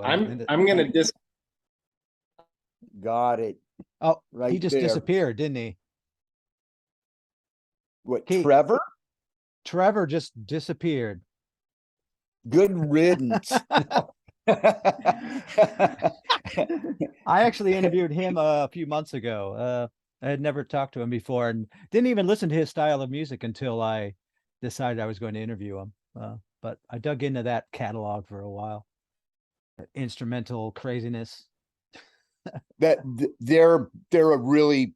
I'm gonna Got it. Oh, Right he just there. disappeared, didn't he? What, Keith. Trevor? Trevor just disappeared. Good riddance. I actually interviewed him a few months ago. I had never talked to him before and didn't even listen to his style of music until I decided I was going to interview him. But I dug into that catalog for a while. Instrumental craziness. That they're a really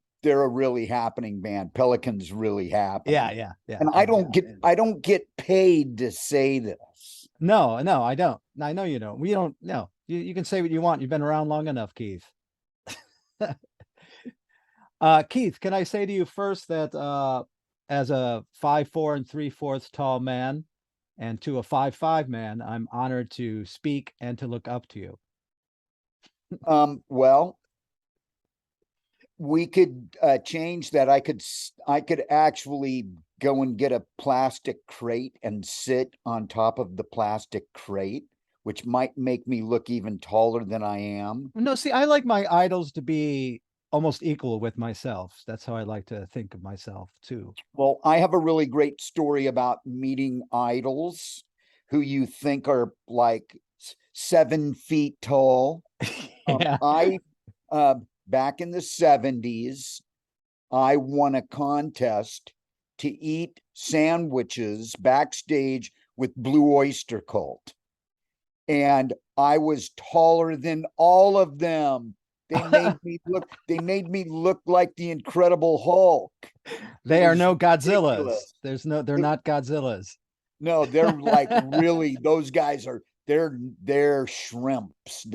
happening band. Pelican's really happening. Yeah. And I don't get paid to say this. No, I don't. I know you don't. We don't. No, you can say what you want. You've been around long enough, Keith. Keith, can I say to you first that as a 5'4" and 3/4 tall man, and to a 5'5" man, I'm honored to speak and to look up to you. Well, we could change that. I could actually go and get a plastic crate and sit on top of the plastic crate, which might make me look even taller than I am. No, see, I like my idols to be almost equal with myself. That's how I like to think of myself too. Well, I have a really great story about meeting idols who you think are like 7 feet tall. Yeah. Back in the 70s, I won a contest to eat sandwiches backstage with Blue Oyster Cult. And I was taller than all of them. They made me look like the Incredible Hulk. They are no ridiculous. Godzillas. They're not Godzillas. No, they're like really, those guys are, they're shrimps.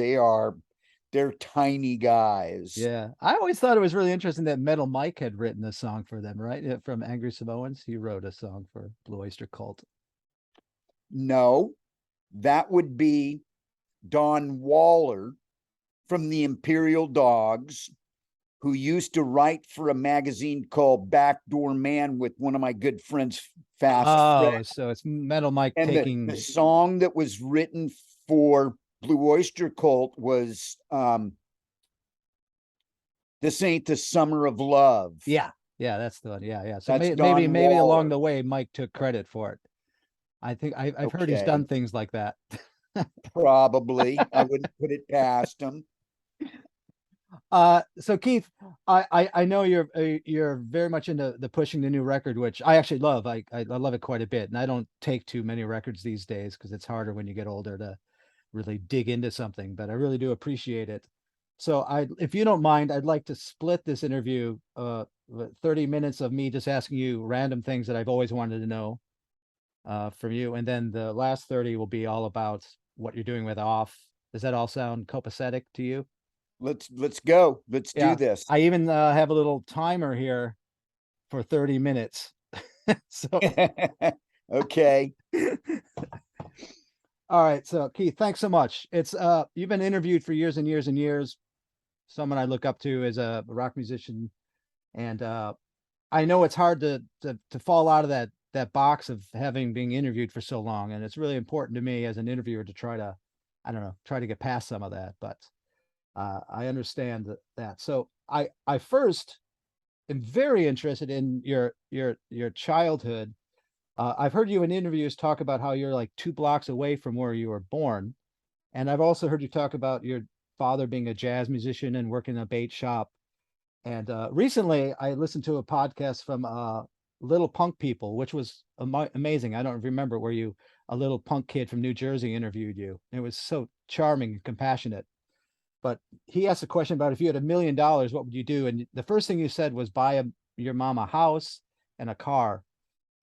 They're tiny guys. Yeah. I always thought it was really interesting that Metal Mike had written a song for them, right? From Angry Samoans. He wrote a song for Blue Oyster Cult. No, that would be Don Waller from the Imperial Dogs, who used to write for a magazine called Backdoor Man with one of my good friends, Fast Fred. So it's Metal Mike And taking the song that was written for Blue Oyster Cult was This Ain't the Summer of Love. Yeah, that's the one. Yeah. So That's maybe Don along Waller. the way, Mike took credit for it. I think I've heard he's Okay. done things like that. Probably. I wouldn't put it past him. So Keith, I know you're very much into the pushing the new record, which I actually love. I love it quite a bit, and I don't take too many records these days because it's harder when you get older to really dig into something, but I really do appreciate it. So if you don't mind, I'd like to split this interview, 30 minutes of me just asking you random things that I've always wanted to know from you, and then the last 30 will be all about what you're doing with Off. Does that all sound copacetic to you? Let's go. Let's do this. I even have a little timer here for 30 minutes. So okay. All right. So Keith, thanks so much. It's you've been interviewed for years and years and years. Someone I look up to as a rock musician. And I know it's hard to fall out of that box of having been interviewed for so long. And it's really important to me as an interviewer to try to get past some of that. But I understand that. So I first am very interested in your childhood. I've heard you in interviews talk about how you're like 2 blocks away from where you were born. And I've also heard you talk about your father being a jazz musician and working in a bait shop. And recently I listened to a podcast from Little Punk People, which was amazing. I don't remember where a little punk kid from New Jersey interviewed you. It was so charming and compassionate. But he asked a question about if you had $1 million, what would you do? And the first thing you said was buy your mom a house and a car.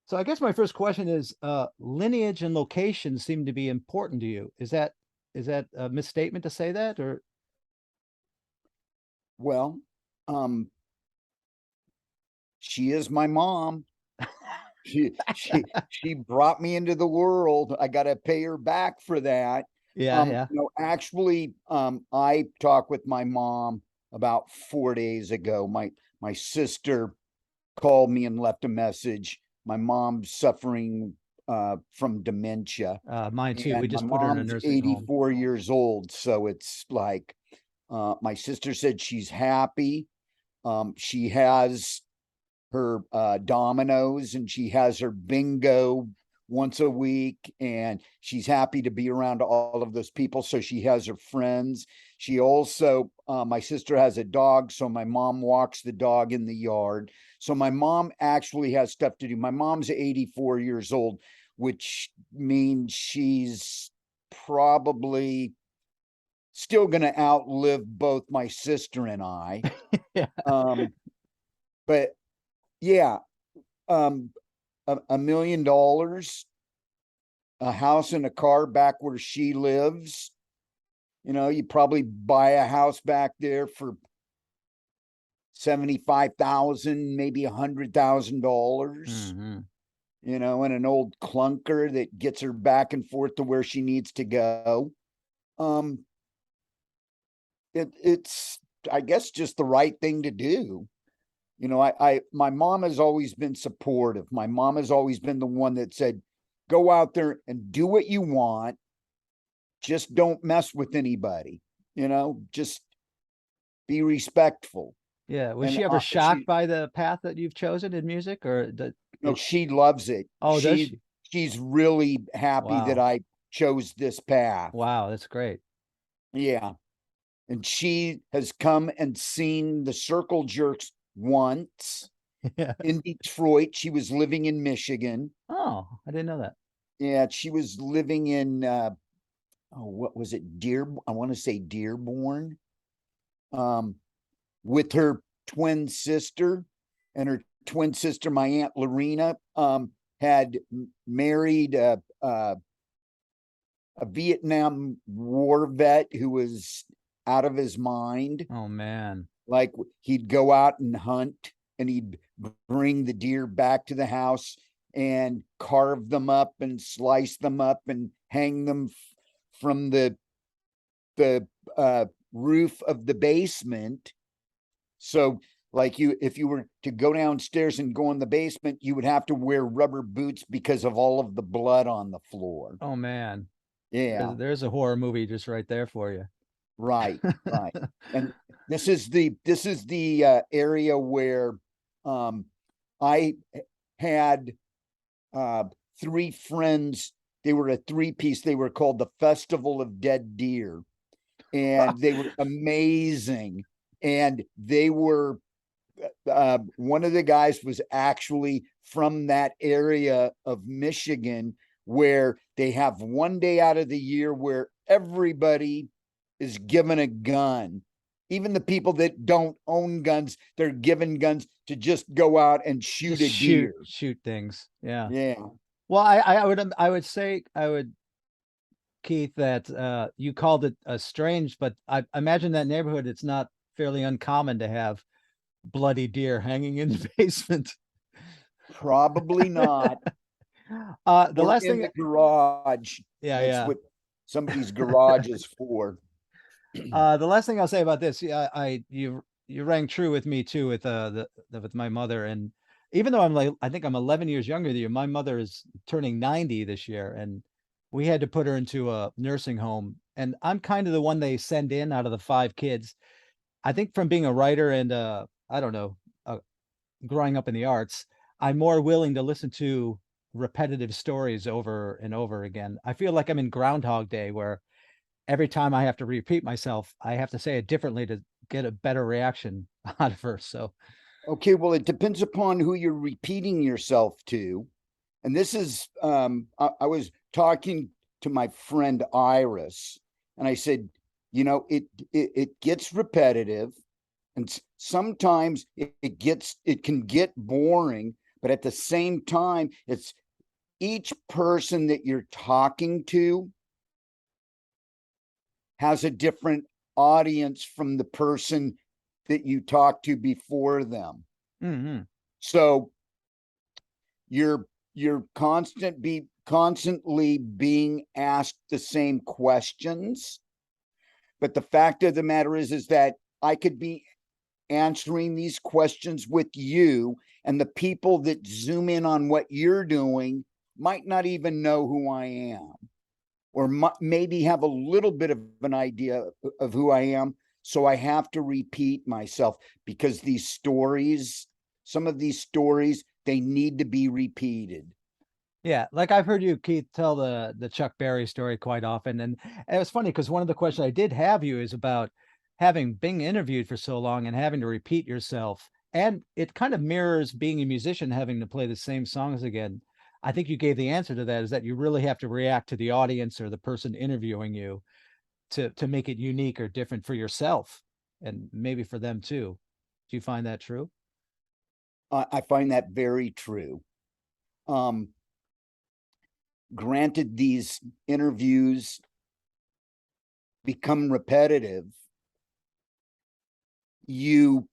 So I guess my first question is, lineage and location seem to be important to you. Is that a misstatement to say that, or? Well, she is my mom. She brought me into the world. I got to pay her back for that. Yeah. No, actually, I talked with my mom about 4 days ago. My sister called me and left a message. My mom's suffering from dementia. Mine too. We And my just put her in a mom's nursing home. 84 years old. So it's like, my sister said she's happy. She has her dominoes and she has her bingo once a week, and she's happy to be around all of those people. So she has her friends. She also, my sister has a dog, so my mom walks the dog in the yard. So my mom actually has stuff to do. My mom's 84 years old, which means she's probably still going to outlive both my sister and I. Yeah. But yeah, $1 million, a house and a car back where she lives. You know, you probably buy a house back there for 75,000, maybe $100,000. Mhm. You know, and an old clunker that gets her back and forth to where she needs to go. It's, I guess, just the right thing to do. You know, my mom has always been supportive. My mom has always been the one that said, go out there and do what you want. Just don't mess with anybody, you know, just be respectful. Yeah. Was And she ever shocked by the path that you've chosen in music, or no, she loves it. Oh, does she? She's really happy that Wow. I chose this path. Wow, that's great. Yeah. And she has come and seen the Circle Jerks once Yeah. in Detroit. She was living in Michigan. Oh, I didn't know that. Yeah, she was living in what was it? I want to say Dearborn. With her twin sister, and her twin sister, my Aunt Lorena, had married a Vietnam War vet who was out of his mind. Oh man. Like, he'd go out and hunt and he'd bring the deer back to the house and carve them up and slice them up and hang them from the roof of the basement. So, like, if you were to go downstairs and go in the basement, you would have to wear rubber boots because of all of the blood on the floor. Oh man. Yeah, There's a horror movie just right there for you. right, right. And this is the area where I had three friends. They were a three-piece. They were called the Festival of Dead Deer, and they were amazing. And they were, one of the guys was actually from that area of Michigan where they have one day out of the year where everybody is given a gun. Even the people that don't own guns, they're given guns to just go out and shoot Just a deer. shoot things. Yeah. Yeah. Well, I would say, Keith, that you called it strange, but I imagine that neighborhood, it's not fairly uncommon to have bloody deer hanging in the basement. Probably not. The Or last in thing, the garage. yeah, That's yeah. what somebody's garage is for. The last thing I'll say about this, yeah, you rang true with me too with with my mother, and even though I think I'm 11 years younger than you, my mother is turning 90 this year, and we had to put her into a nursing home, and I'm kind of the one they send in out of the 5 kids. I think from being a writer and I don't know, growing up in the arts, I'm more willing to listen to repetitive stories over and over again. I feel like I'm in Groundhog Day, where every time I have to repeat myself, I have to say it differently to get a better reaction out of her. So, Okay, well, it depends upon who you're repeating yourself to. And this is, I was talking to my friend Iris, and I said, you know, it gets repetitive, and sometimes it can get boring, but at the same time, it's each person that you're talking to has a different audience from the person that you talked to before them. mhm. So you're constantly being asked the same questions. But the fact of the matter is that I could be answering these questions with you, and the people that zoom in on what you're doing might not even know who I am, or maybe have a little bit of an idea of who I am. So I have to repeat myself because some of these stories, they need to be repeated. Yeah, like I've heard you, Keith, tell the Chuck Berry story quite often, and it was funny because one of the questions I did have you is about having been interviewed for so long and having to repeat yourself, and it kind of mirrors being a musician having to play the same songs again. I think you gave the answer to that, is that you really have to react to the audience or the person interviewing you to make it unique or different for yourself and maybe for them too. Do you find that true? I find that very true. Um, Granted, these interviews become repetitive. You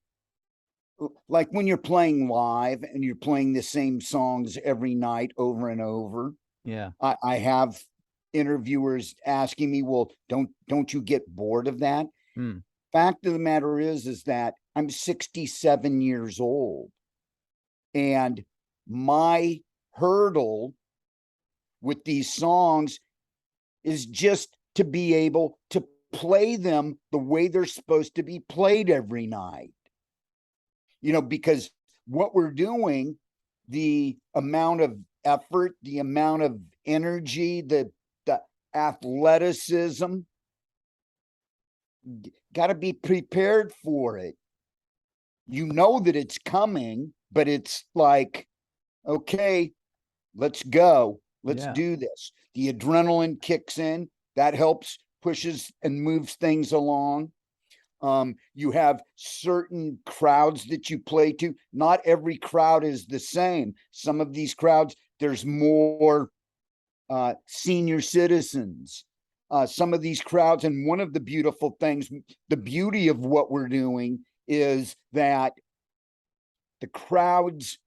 like when you're playing live and you're playing the same songs every night over and over. Yeah. I have interviewers asking me, well, don't you get bored of that? Hmm. Fact of the matter is that I'm 67 years old, and my hurdle with these songs is just to be able to play them the way they're supposed to be played every night. Because what we're doing, the amount of effort, the amount of energy, the athleticism, got to be prepared for it. You know that it's coming, but it's like, okay, let's go. Let's Yeah. do this. The adrenaline kicks in. That helps, pushes and moves things along. You have certain crowds that you play to. Not every crowd is the same. Some of these crowds, there's more senior citizens. Some of these crowds, and one of the beautiful things, the beauty of what we're doing is that the crowds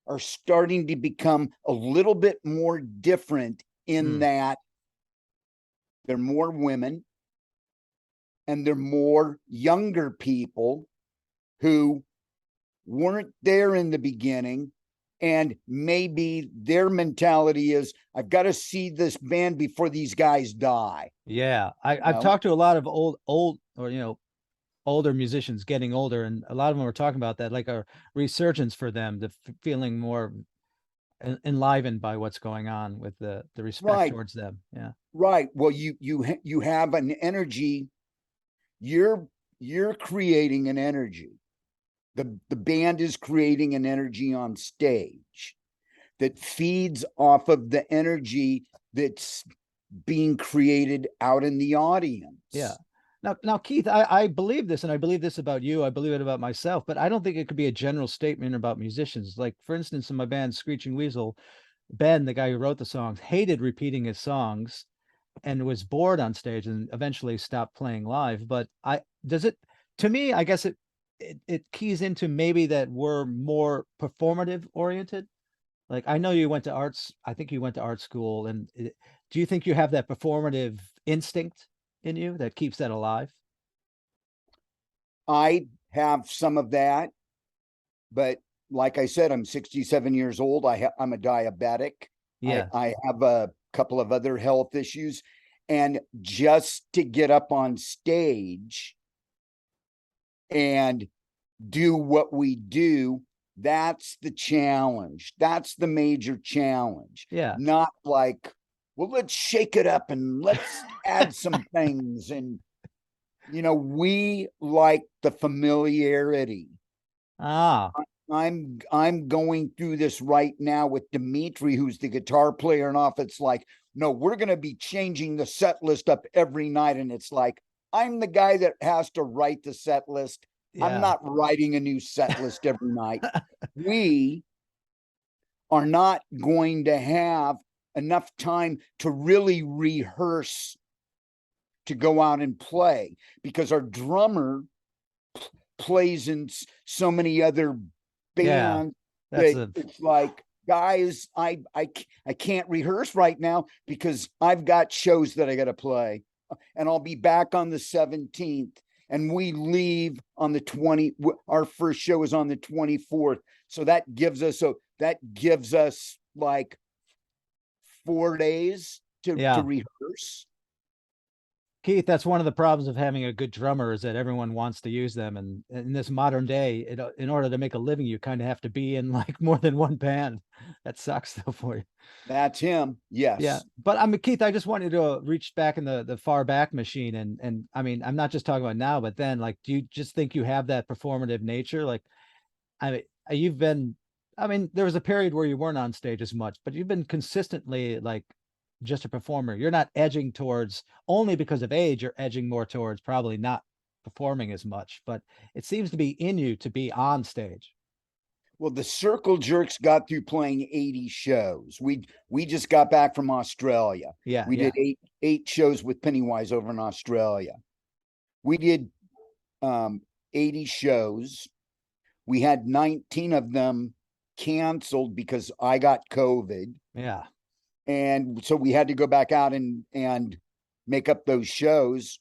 are starting to become a little bit more different in that they're more women and they're more younger people who weren't there in the beginning, and maybe their mentality is, I've got to see this band before these guys die. Yeah. I've talked to a lot of old or older musicians getting older, and a lot of them were talking about that, like a resurgence for them, the feeling more enlivened by what's going on with the respect Right, towards them. Yeah. right. Well, you have an energy. You're creating an energy. The band is creating an energy on stage that feeds off of the energy that's being created out in the audience. Yeah. Now, Keith, I believe this, and I believe this about you. I believe it about myself, but I don't think it could be a general statement about musicians. Like, for instance, in my band, Screeching Weasel, Ben, the guy who wrote the songs, hated repeating his songs and was bored on stage and eventually stopped playing live. But to me, I guess it keys into maybe that we're more performative oriented. Like, I know you went to arts, I think you went to art school, and do you think you have that performative instinct in you that keeps that alive? I have some of that, but like I said, I'm 67 years old. I'm a diabetic. Yeah. I have a couple of other health issues. And just to get up on stage and do what we do, that's the challenge. That's the major challenge. Yeah. Not like, well, let's shake it up and let's add some things. And, we like the familiarity. Ah, I'm going through this right now with Dimitri, who's the guitar player, and off. It's like, no, we're going to be changing the set list up every night. And it's like, I'm the guy that has to write the set list. I'm yeah. not writing a new set list every night. We are not going to have enough time to really rehearse to go out and play, because our drummer plays in so many other Yeah. bands That's that a it's like, guys, I can't rehearse right now because I've got shows that I got to play, and I'll be back on the 17th, and we leave on the 20. Our first show is on the 24th, so that gives us like 4 days to Yeah. rehearse. Keith, that's one of the problems of having a good drummer is that everyone wants to use them. And in this modern day, in order to make a living, you kind of have to be in like more than one band. That sucks though for you. That's him. Yeah. Yes. But I mean, Keith, I just wanted to reach back in the far back machine. And I mean, I'm not just talking about now, but then like, do you just think you have that performative nature? Like, I mean, you've been, I mean, there was a period where you weren't on stage as much, but you've been consistently like just a performer. You're not edging towards only because of age, you're edging more towards probably not performing as much, but it seems to be in you to be on stage. Well, the Circle Jerks got through playing 80 shows. We just got back from Australia. Yeah. We Yeah. did eight shows with Pennywise over in Australia. We did 80 shows. We had 19 of them canceled because I got COVID. Yeah. And so we had to go back out and make up those shows.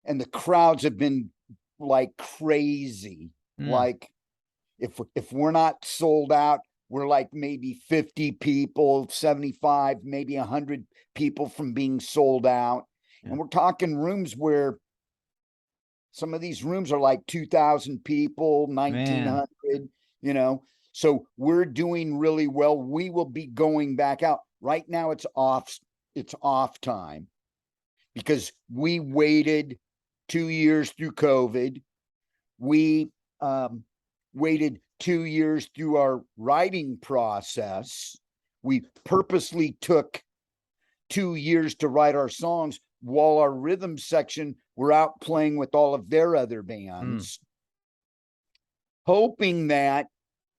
And the crowds have been like crazy. Like if we're not sold out, we're like maybe 50 people, 75, maybe 100 people from being sold out. Yeah. And we're talking rooms where some of these rooms are like 2,000 people, 1,900, you know. So we're doing really well. We will be going back out. Right now it's off time because we waited 2 years through COVID. We waited 2 years through our writing process. We purposely took 2 years to write our songs while our rhythm section were out playing with all of their other bands, hoping that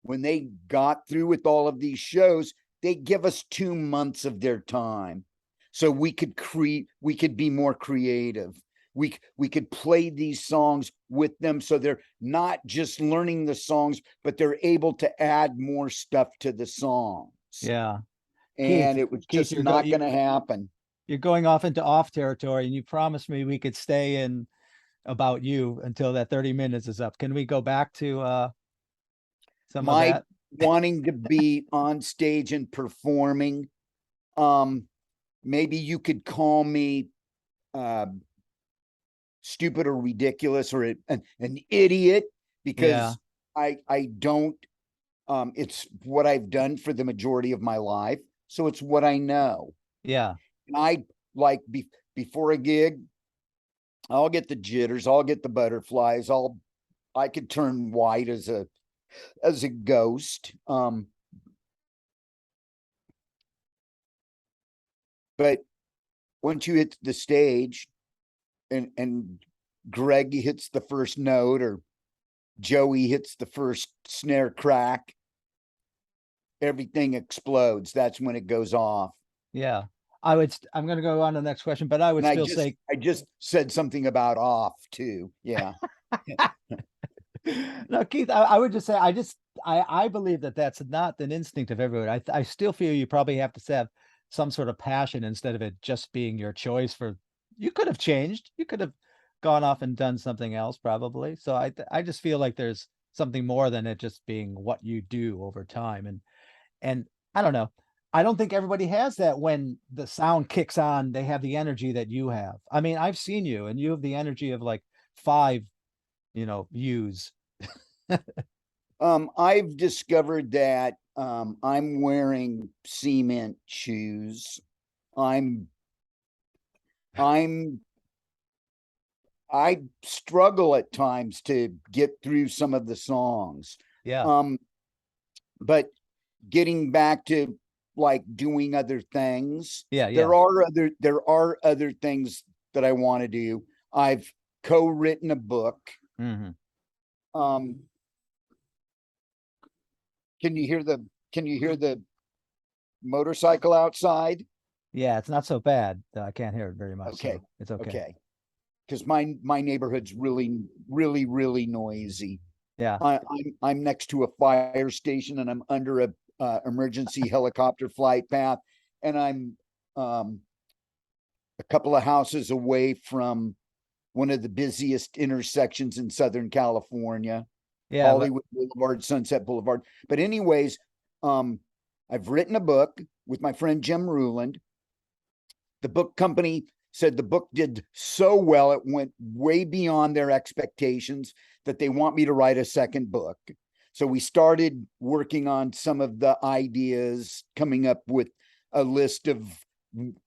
when they got through with all of these shows, they give us 2 months of their time so we could be more creative. We could play these songs with them so they're not just learning the songs, but they're able to add more stuff to the songs. Yeah. And it was Keith, just not going to happen. You're going off into off territory, and you promised me we could stay in about you until that 30 minutes is up. Can we go back to some of that? Wanting to be on stage and performing. Maybe you could call me stupid or ridiculous or an idiot because I don't it's what I've done for the majority of my life, so it's what I know. Yeah. And I like before a gig, I'll get the jitters, I'll get the butterflies, I could turn white as a ghost. But once you hit the stage and Greg hits the first note or Joey hits the first snare crack, everything explodes. That's when it goes off. Yeah. I'm going to go on to the next question, but I would still say I just said something about off too. Yeah. No, Keith, I would just say, I believe that that's not an instinct of everyone. I still feel you probably have to have some sort of passion instead of it just being your choice you could have changed. You could have gone off and done something else probably. So I just feel like there's something more than it just being what you do over time. And I don't know. I don't think everybody has that when the sound kicks on, they have the energy that you have. I mean, I've seen you and you have the energy of like 5, yous. I've discovered that I'm wearing cement shoes. I struggle at times to get through some of the songs. Yeah. But getting back to like doing other things. Yeah. There are other things that I want to do. I've co-written a book. Can you hear the motorcycle outside? Yeah, it's not so bad. I can't hear it very much. Okay. So it's okay. Okay. Because my neighborhood's really, really, really noisy. Yeah. I'm next to a fire station and I'm under a emergency helicopter flight path, and I'm a couple of houses away from one of the busiest intersections in Southern California. Yeah. Hollywood Boulevard, Sunset Boulevard. But anyways, I I've written a book with my friend Jim Ruland. The book company said the book did so well, it went way beyond their expectations, that they want me to write a second book. So we started working on some of the ideas, coming up with a list of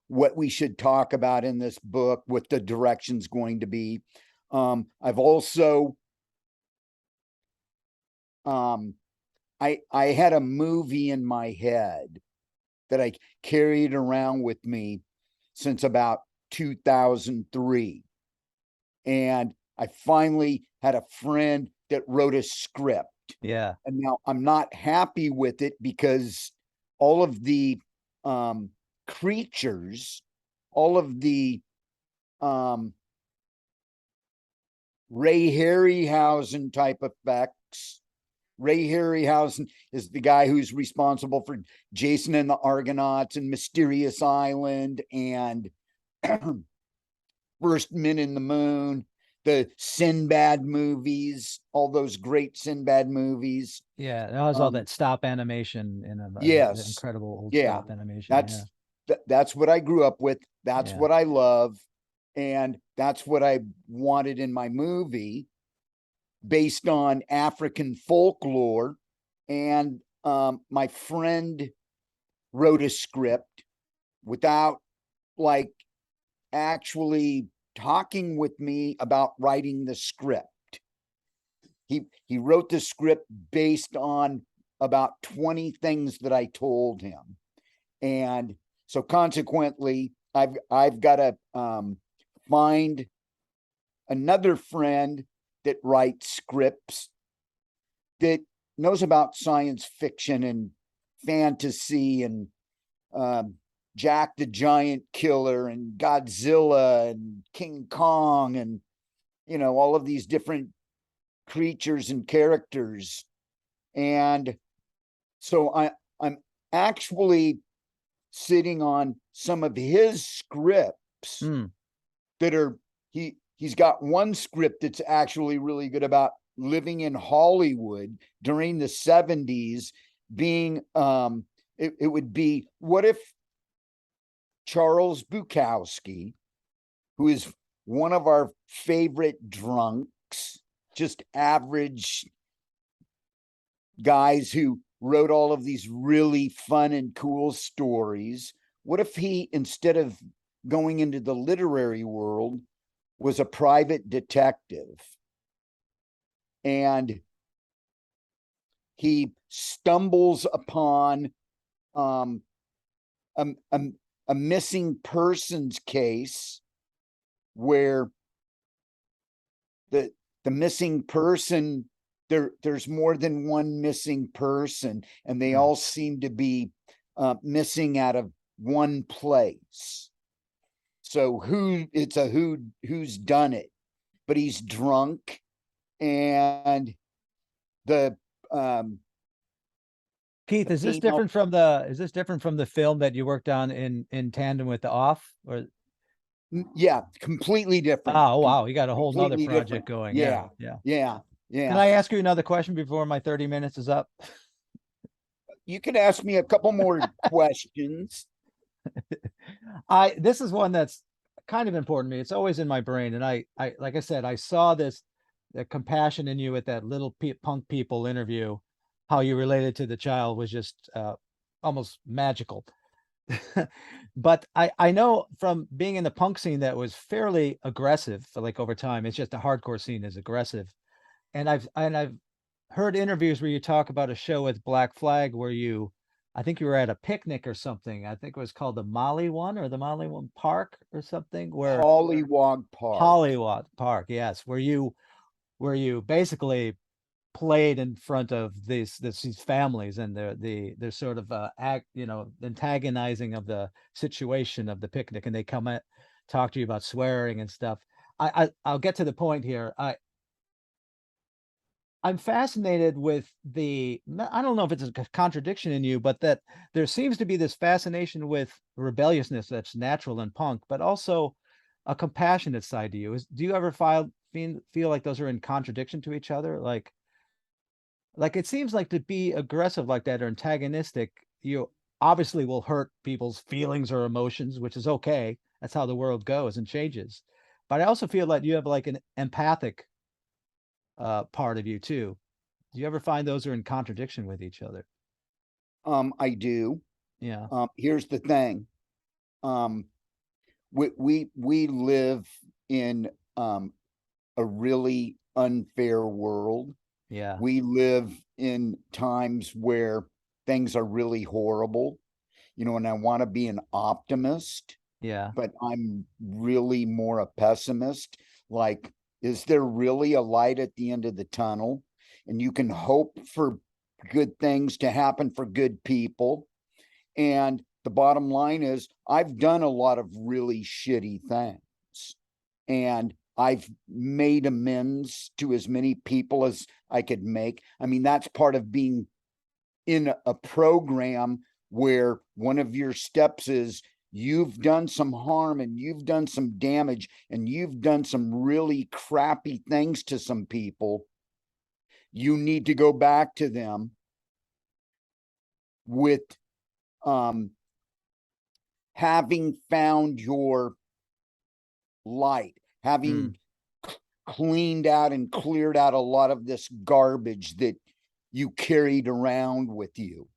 what we should talk about in this book, what the direction's going to be. I've also, I had a movie in my head that I carried around with me since about 2003. And I finally had a friend that wrote a script. Yeah. And now I'm not happy with it because all of the creatures, all of the Ray Harryhausen type effects. Ray Harryhausen is the guy who's responsible for Jason and the Argonauts and Mysterious Island and First Men in the Moon, the Sinbad movies, all those great Sinbad movies. Yeah, that was all that stop animation in a Yes. incredible old Yeah. stop animation. That's that's what I grew up with. That's Yeah. what I love. And that's what I wanted in my movie, based on African folklore. And my friend wrote a script without like actually talking with me about writing the script. He wrote the script based on about 20 things that I told him. And so consequently, I've got to find another friend that writes scripts, that knows about science fiction and fantasy and Jack the Giant Killer and Godzilla and King Kong and, you know, all of these different creatures and characters. And so I'm actually sitting on some of his scripts that are, he's got one script that's actually really good about living in Hollywood during the 70s, being it would be, what if Charles Bukowski, who is one of our favorite drunks, just average guys who wrote all of these really fun and cool stories, what if he, instead of going into the literary world, was a private detective? And he stumbles upon a missing persons case where the missing person, there's more than one missing person, and they all seem to be missing out of one place. So who's done it, but he's drunk. And the Keith, is this different from the film that you worked on in tandem with the Off? Or yeah, completely different. oh wow, you got a whole nother Completely project different. going. Yeah. Yeah. Yeah. Can I ask you another question before my 30 minutes is up? You could ask me a couple more questions. This is one that's kind of important to me. It's always in my brain. And I like I said, I saw the compassion in you at that little punk people interview. How you related to the child was just almost magical. But I know from being in the punk scene that was fairly aggressive for like over time. It's just a hardcore scene is aggressive. And I've heard interviews where you talk about a show with Black Flag where I think you were at a picnic or something. I think it was called the Molly One or the Molly One Park or something, where Hollywog Park. Hollywog Park, yes, where you basically played in front of these families, and they're sort of antagonizing of the situation of the picnic, and they come at talk to you about swearing and stuff. I'll get to the point here. I'm fascinated with I don't know if it's a contradiction in you, but that there seems to be this fascination with rebelliousness that's natural in punk, but also a compassionate side to you. Do you ever feel like those are in contradiction to each other? Like it seems like to be aggressive like that or antagonistic, you obviously will hurt people's feelings or emotions, which is okay. That's how the world goes and changes. But I also feel that you have like an empathic part of you too. Do you ever find those are in contradiction with each other? I do. Yeah. Here's the thing. Um, we live in a really unfair world. Yeah. We live in times where things are really horrible, and I want to be an optimist, Yeah. but I'm really more a pessimist. Like, is there really a light at the end of the tunnel? And you can hope for good things to happen for good people. And the bottom line is, I've done a lot of really shitty things. And I've made amends to as many people as I could make. I mean, that's part of being in a program where one of your steps is you've done some harm and you've done some damage and you've done some really crappy things to some people. You need to go back to them with um, having found your light, Mm. having cleaned out and cleared out a lot of this garbage that you carried around with you.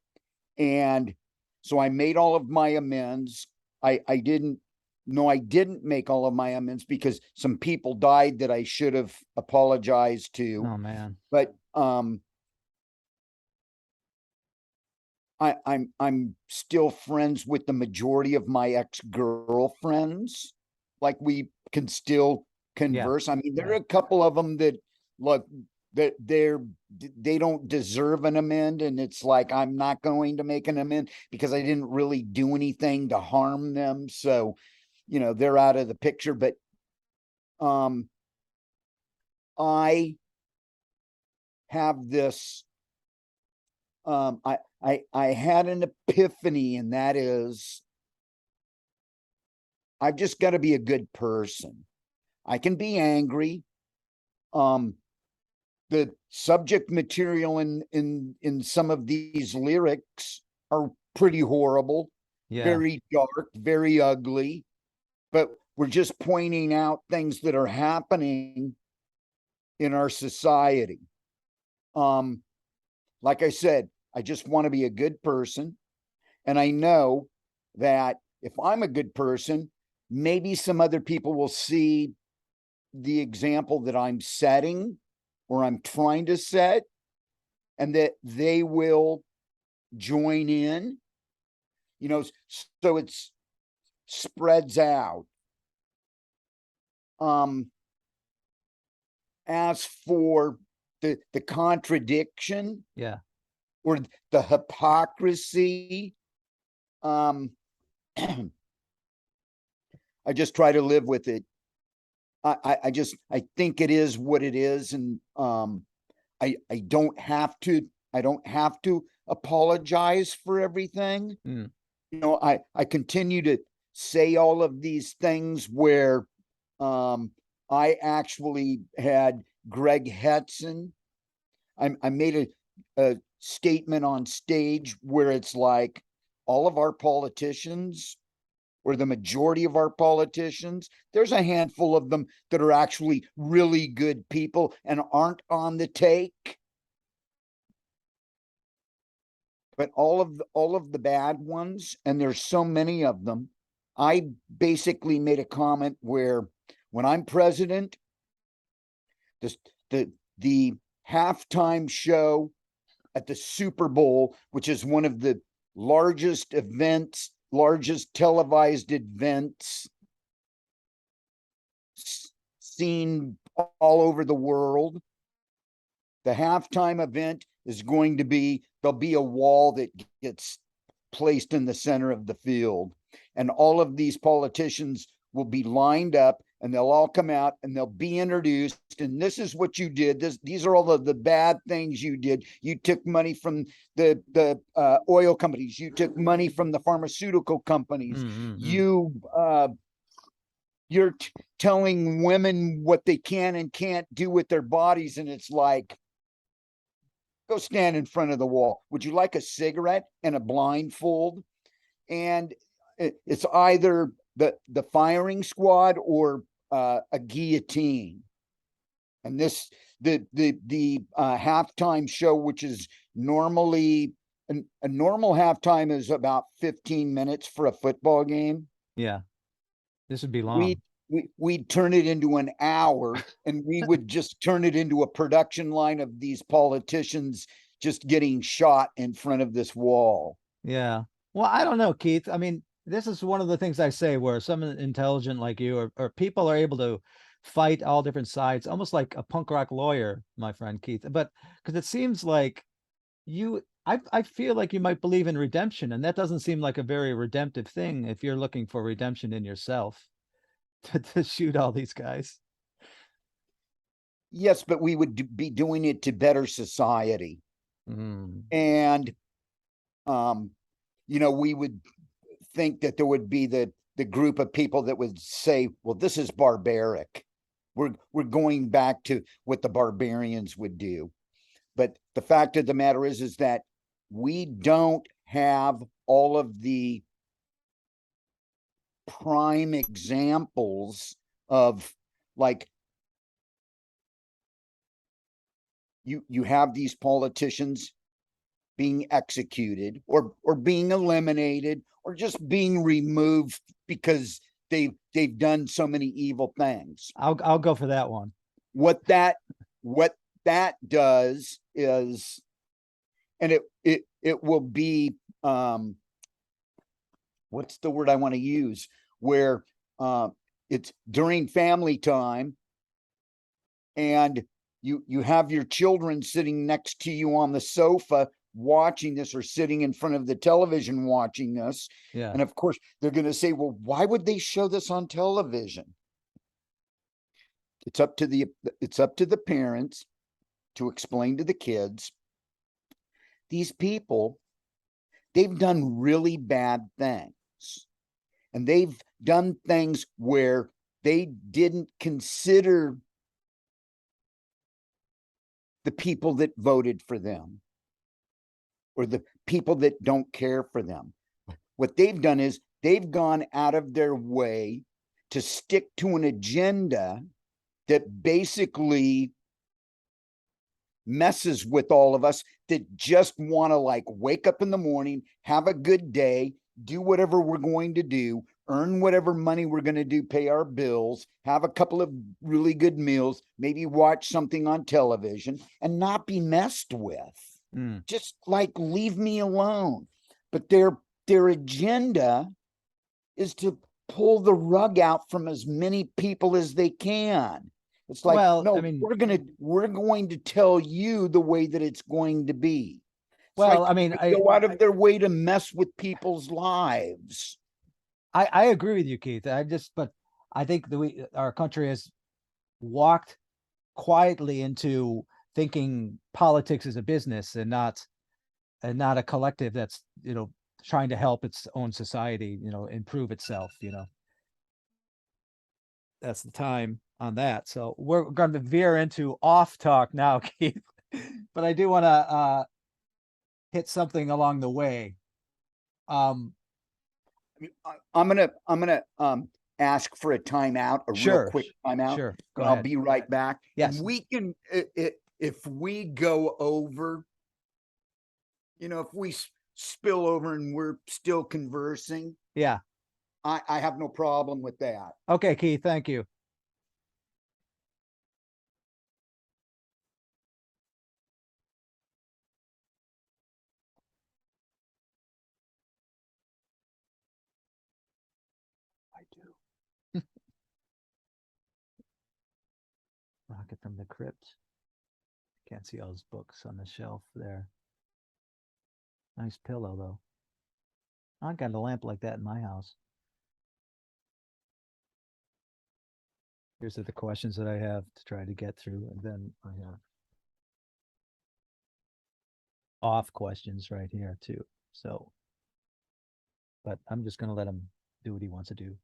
And so I made all of my amends. I didn't no, I didn't make all of my amends because some people died that I should have apologized to. Oh man. But I'm still friends with the majority of my ex-girlfriends. Like, we can still Yeah. converse. I mean, there Yeah. are a couple of them that look that they don't deserve an amend, and it's like I'm not going to make an amend because I didn't really do anything to harm them. So, they're out of the picture. But um I have this I had an epiphany, and that is I've just got to be a good person. I can be angry. Um, the subject material in some of these lyrics are pretty horrible, Yeah. very dark, very ugly. But we're just pointing out things that are happening in our society. Um, like I said, I just want to be a good person, and I know that if I'm a good person, maybe some other people will see the example that I'm setting or I'm trying to set, and that they will join in, so it's spreads out. Um, as for the contradiction Yeah. or the hypocrisy, um, I just try to live with it. I think it is what it is, and I don't have to apologize for everything. Mm. I continue to say all of these things where I actually had Greg Hetson. I made a statement on stage where it's like all of our politicians, or the majority of our politicians, there's a handful of them that are actually really good people and aren't on the take. But all of the bad ones, and there's so many of them. I basically made a comment where when I'm president, this the halftime show at the Super Bowl, which is one of the largest televised events seen all over the world. The halftime event is going to be, there'll be a wall that gets placed in the center of the field, and all of these politicians will be lined up, and they'll all come out and they'll be introduced, and this is what you did, these are all of the bad things you did. You took money from the oil companies, you took money from the pharmaceutical companies, Mm-hmm. you're telling women what they can and can't do with their bodies, and it's like, go stand in front of the wall. Would you like a cigarette and a blindfold? and it's either the firing squad or a guillotine. And this the halftime show, which is normally a normal halftime is about 15 minutes for a football game. Yeah. This would be We long. we'd turn it into an hour, and we would just turn it into a production line of these politicians just getting shot in front of this wall. Yeah. Well, I don't know, Keith. I mean, this is one of the things I say where someone intelligent like you or people are able to fight all different sides, almost like a punk rock lawyer, my friend Keith. But because it seems like I feel like you might believe in redemption, and that doesn't seem like a very redemptive thing if you're looking for redemption in yourself to shoot all these guys. Yes, but we would be doing it to better society. Mm. And um, we would think that there would be the group of people that would say, well, this is barbaric. We're going back to what the barbarians would do. But the fact of the matter is that we don't have all of the prime examples of, like, you have these politicians being executed or being eliminated or just being removed because they've done so many evil things. I'll go for that one. What that does is, and it will be, what's the word I want to use, where it's during family time, and you have your children sitting next to you on the sofa watching this, or sitting in front of the television watching this. Yeah. And of course they're going to say, well, why would they show this on television? It's up to the parents to explain to the kids, these people, they've done really bad things, and they've done things where they didn't consider the people that voted for them or the people that don't care for them. What they've done is they've gone out of their way to stick to an agenda that basically messes with all of us that just want to, like, wake up in the morning, have a good day, do whatever we're going to do, earn whatever money we're going to do, pay our bills, have a couple of really good meals, maybe watch something on television, and not be messed with. Mm. Just, like, leave me alone. But their agenda is to pull the rug out from as many people as they can. It's like, Well, I no, mean, we're going to tell you the way that it's going to be. It's well, like I mean, they go out of their way to mess with people's lives. I agree with you, Keith. But I think our country has walked quietly into thinking politics is a business and not a collective that's, trying to help its own society, improve itself, That's the time on that. So we're going to veer into off talk now, Keith. But I do want to hit something along the way. Um, I'm gonna ask for a timeout, a real sure, quick timeout, sure. Go and I'll ahead. be right back. Yes. And we can, if we go over, if we spill over and we're still conversing, Yeah. I have no problem with that. Okay, Keith. Thank you. I do. Rocket from the Crypt. Can't see all his books on the shelf there. Nice pillow, though. I got a lamp like that in my house. Here's the questions that I have to try to get through, and then I have off questions right here too. So, but I'm just gonna let him do what he wants to do.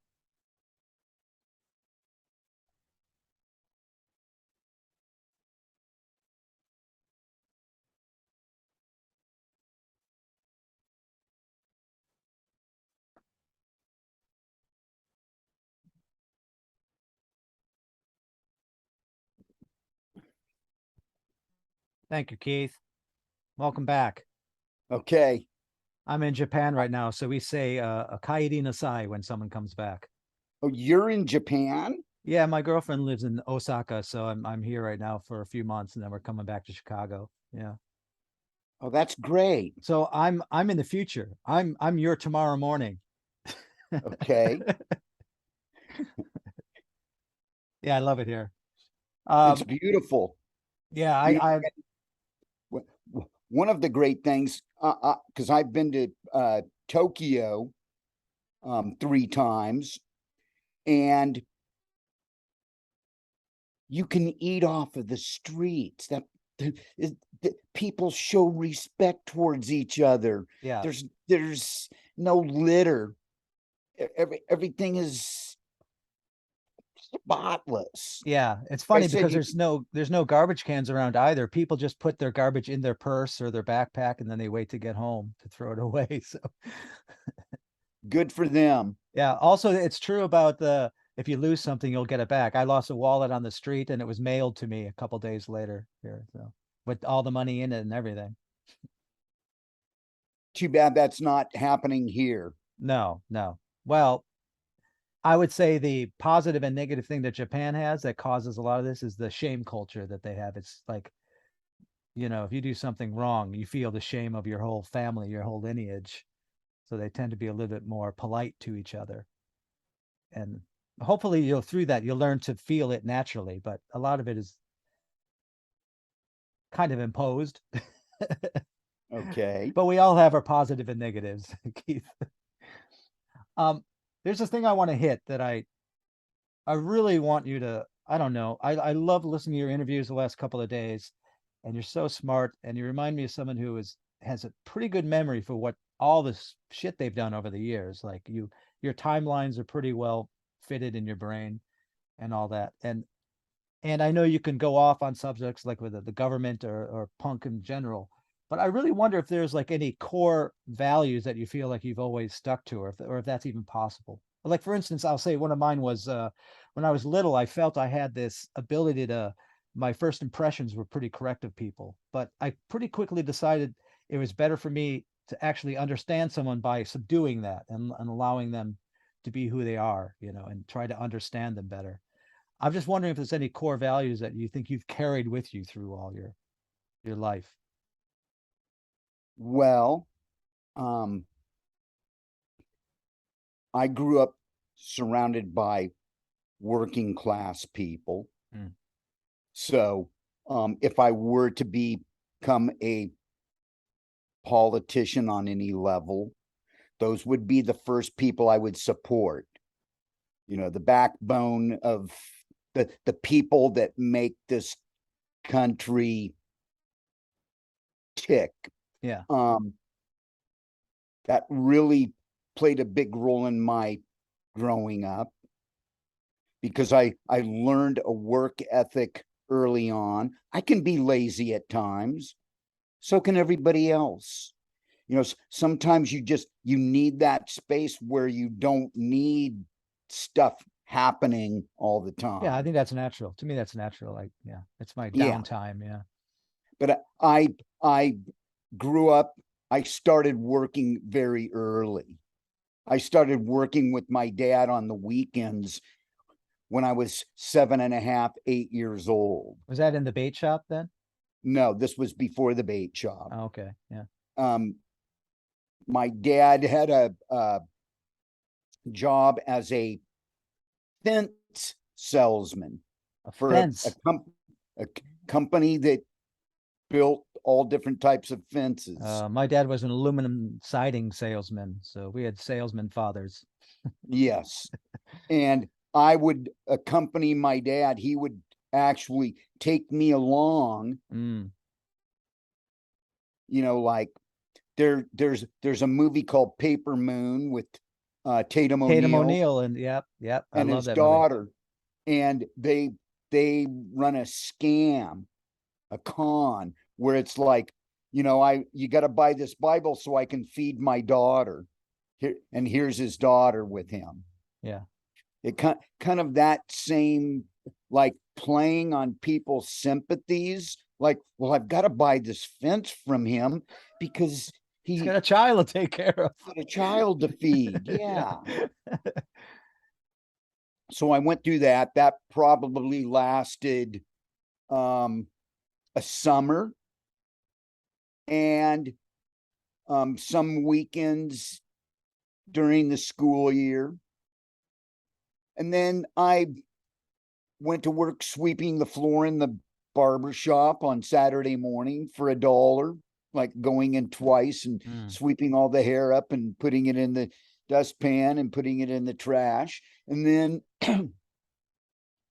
Thank you, Keith. Welcome back. Okay. I'm in Japan right now, so we say "akairi nasai" when someone comes back. Oh, you're in Japan? Yeah, my girlfriend lives in Osaka, so I'm here right now for a few months, and then we're coming back to Chicago. Yeah. Oh, that's great. So I'm in the future. I'm your tomorrow morning. Okay. Yeah, I love it here. It's Um, beautiful. yeah, You know, I one of the great things, because I've been to Tokyo 3 times, and you can eat off of the streets. People show respect towards each other. yeah, There's no litter. Everything is spotless. yeah. It's I funny said because you there's no garbage cans around either. People just put their garbage in their purse or their backpack, and then they wait to get home to throw it away. So good for them. yeah. Also, it's true about the if you lose something, you'll get it back. I lost a wallet on the street, and it was mailed to me a couple days later here, so with all the money in it and everything. Too bad that's not happening here. No, no. Well, I would say the positive and negative thing that Japan has that causes a lot of this is the shame culture that they have. It's like, if you do something wrong, you feel the shame of your whole family, your whole lineage. So they tend to be a little bit more polite to each other. And hopefully through that you'll learn to feel it naturally, but a lot of it is kind of imposed. Okay. But we all have our positive and negatives, Keith. Um, there's this thing I want to hit that I really want you to, I don't know. I love listening to your interviews the last couple of days, and you're so smart, and you remind me of someone who has a pretty good memory for what all this shit they've done over the years. Like your timelines are pretty well fitted in your brain and all that. And I know you can go off on subjects like with the government or punk in general, but I really wonder if there's like any core values that you feel like you've always stuck to, or if that's even possible. Like for instance, I'll say one of mine was when I was little, I felt I had this ability to. My first impressions were pretty correct of people, but I pretty quickly decided it was better for me to actually understand someone by subduing that and allowing them to be who they are, and try to understand them better. I'm just wondering if there's any core values that you think you've carried with you through all your life. Well, I grew up surrounded by working class people. Mm. So, if I were to become a politician on any level, those would be the first people I would support. The backbone of the people that make this country tick. Yeah. That really played a big role in my growing up because I learned a work ethic early on. I can be lazy at times. So can everybody else. Sometimes you need that space where you don't need stuff happening all the Yeah, I time. think that's natural. To me, that's natural. Like, yeah, it's my Yeah, downtime. Yeah. but I grew up, I started working very early. I started working with my dad on the weekends when I was 7.5, 8 years old. Was that in the bait shop then? No, this was before the bait shop. Oh, okay. Yeah. My dad had a job as a fence salesman A for fence. a company that built all different types of fences. My dad was an aluminum siding salesman, so we had salesman fathers. Yes. And I would accompany my dad. He would actually take me along, Mm. like there's a movie called Paper Moon with Tatum Tatum O'Neal O'Neal, and yep, I and love his that movie. daughter, and they run a scam, a con, where it's like, you got to buy this Bible so I can feed my daughter. And here's his daughter with him. Yeah. It kind of that same, like, playing on people's sympathies like, well, I've got to buy this fence from him because He's he got a child to take care of. got a child to feed. Yeah. So I went through that. That probably lasted a summer and some weekends during the school year. And then I went to work sweeping the floor in the barber shop on Saturday morning for $1, like going in twice and sweeping all the hair up and putting it in the dustpan and putting it in the trash. And then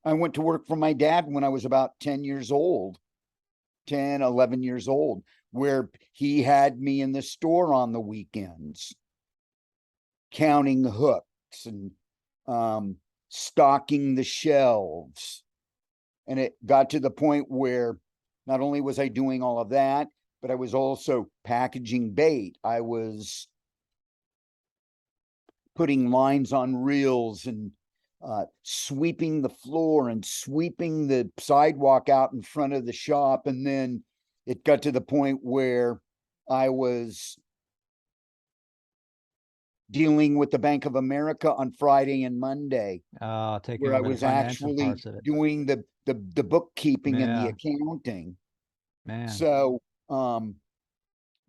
I went to work for my dad when I was about 10 years old, 10, 11 years old, where he had me in the store on the weekends, counting hooks and stocking the shelves. And it got to the point where not only was I doing all of that, but I was also packaging bait. I was putting lines on reels and sweeping the floor and sweeping the sidewalk out in front of the shop. And then it got to the point where I was dealing with the Bank of America on Friday and Monday, Taking where I over the was financial actually parts of it. doing the bookkeeping and the Yeah. accounting. Man. So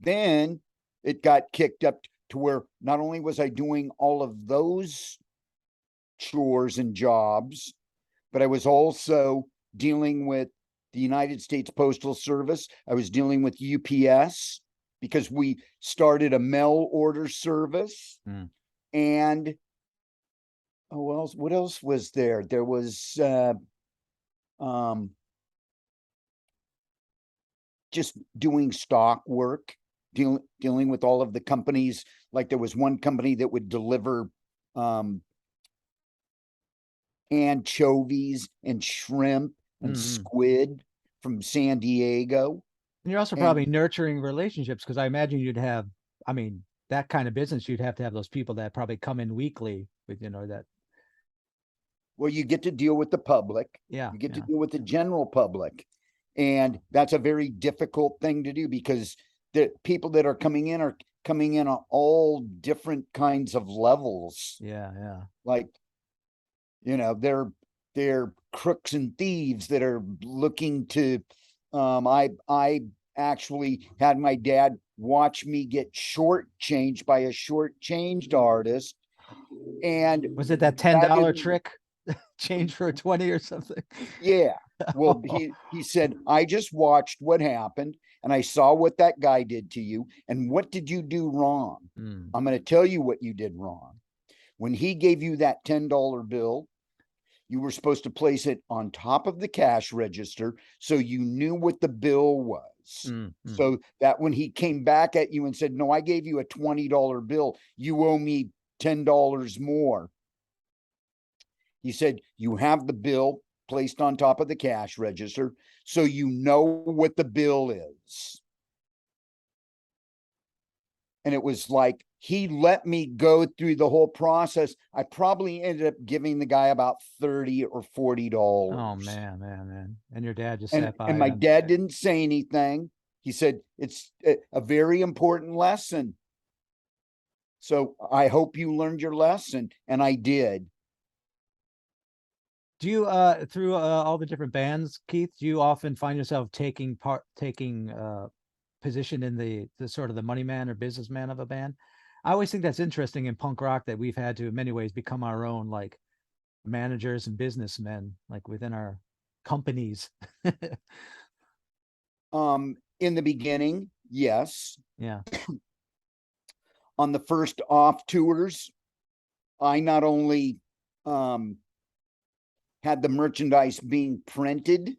then it got kicked up to where not only was I doing all of those chores and jobs, but I was also dealing with the United States Postal Service. I was dealing with UPS because we started a mail order service. And what else was there? There was just doing stock work, dealing with all of the companies. Like there was one company that would deliver anchovies and shrimp and squid from San Diego. And you're also probably nurturing relationships, because I imagine you'd have, I mean, that kind of business, you'd have to have those people that probably come in weekly with, that. Well, you get to deal with the public. Yeah. You get to deal with the general public. And that's a very difficult thing to do because the people that are coming in on all different kinds of levels. Yeah. Yeah. Like, they're crooks and thieves that are looking to, I actually had my dad watch me get shortchanged by a shortchanged artist. And was it that $10 trick? Change for a 20 or something? Yeah. Well, he said, I just watched what happened and I saw what that guy did to you. And what did you do wrong? I'm going to tell you what you did wrong. When he gave you that $10 bill, you were supposed to place it on top of the cash register so you knew what the bill was. So that when he came back at you and said, no, I gave you a $20 bill, you owe me $10 more. He said, you have the bill placed on top of the cash register so you know what the bill is. And it was like, he let me go through the whole process. I probably ended up giving the guy about $30 or $40. Oh, man. And your dad just And sat by. And my dad didn't say anything. He said, it's a very important lesson. So I hope you learned your lesson. And I did. Do you, through all the different bands, Keith, do you often find yourself taking position in the sort of the money man or businessman of a band? I always think that's interesting in punk rock, that we've had to, in many ways, become our own like managers and businessmen, like within our companies. In the beginning, yes. Yeah. On the first off tours, I not only had the merchandise being printed,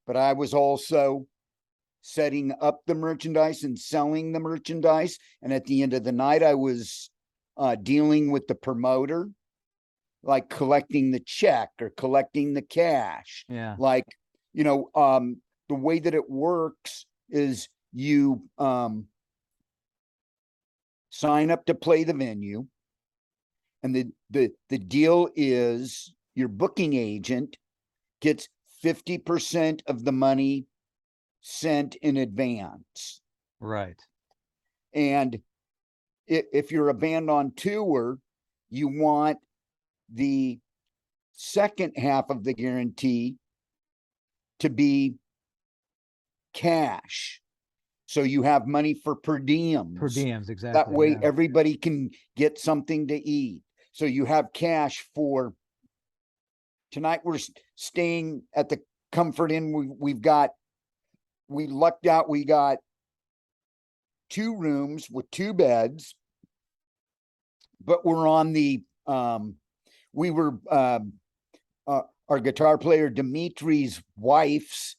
but I was also setting up the merchandise and selling the merchandise. And at the end of the night, I was dealing with the promoter, like collecting the check or collecting the cash. Yeah. Like, the way that it works is you sign up to play the venue. And the deal is your booking agent gets 50% of the money sent in advance. Right. And if you're a band on tour, you want the second half of the guarantee to be cash. So you have money for per diems. Per diems, That exactly. way Yeah. everybody can get something to eat. So you have cash for tonight. We're staying at the Comfort Inn. We lucked out. We got 2 rooms with 2 beds, but we're on the, we were, our guitar player Dimitri's wife's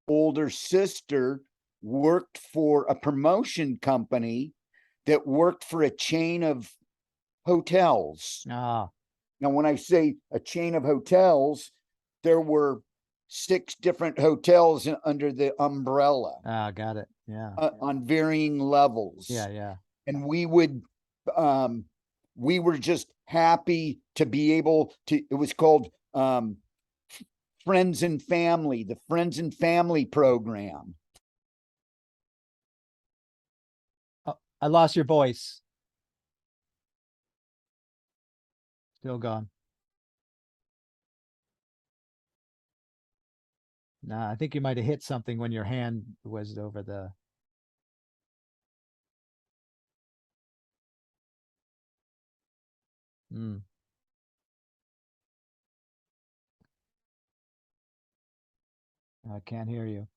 older sister worked for a promotion company that worked for a chain of hotels. Ah, Now, when I say a chain of hotels, there were 6 different hotels under the umbrella got it. Yeah. on varying levels. Yeah. Yeah. And we were just happy to be able to, it was called Friends and Family, the Friends and Family program. I lost your voice. Still gone. Nah, I think you might have hit something when your hand was over the. Hmm. I can't hear you.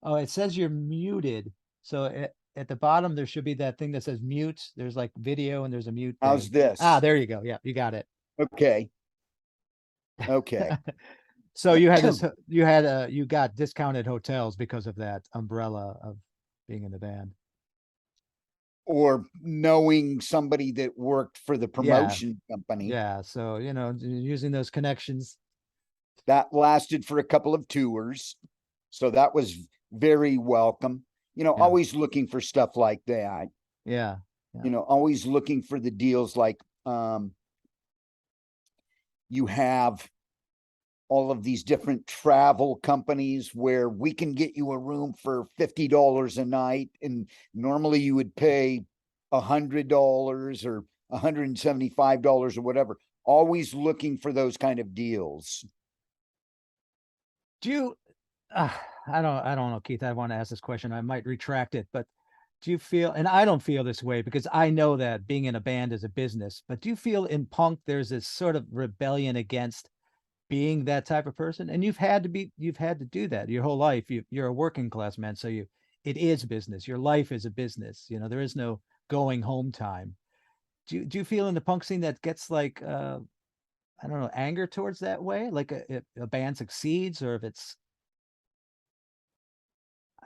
Oh, it says you're muted. So at the bottom, there should be that thing that says mute. There's like video and there's a mute How's thing. this? Ah, there you go. Yeah, you got it. Okay. Okay. So you had this, you got discounted hotels because of that umbrella of being in the band. Or knowing somebody that worked for the promotion company. Yeah. So, using those connections. That lasted for a couple of tours. So that was very welcome. Yeah. Always looking for stuff like that. Yeah. Always looking for the deals like you have all of these different travel companies where we can get you a room for $50 a night. And normally you would pay $100 or $175 or whatever. Always looking for those kind of deals. Do you, I don't know, Keith, I want to ask this question. I might retract it, but do you feel, and I don't feel this way because I know that being in a band is a business, but do you feel in punk, there's this sort of rebellion against being that type of person? And you've had to do that your whole life. You're a working class man. So it is business. Your life is a business. There is no going home time. Do you feel in the punk scene that gets like, I don't know, anger towards that way? Like a band succeeds, or if it's,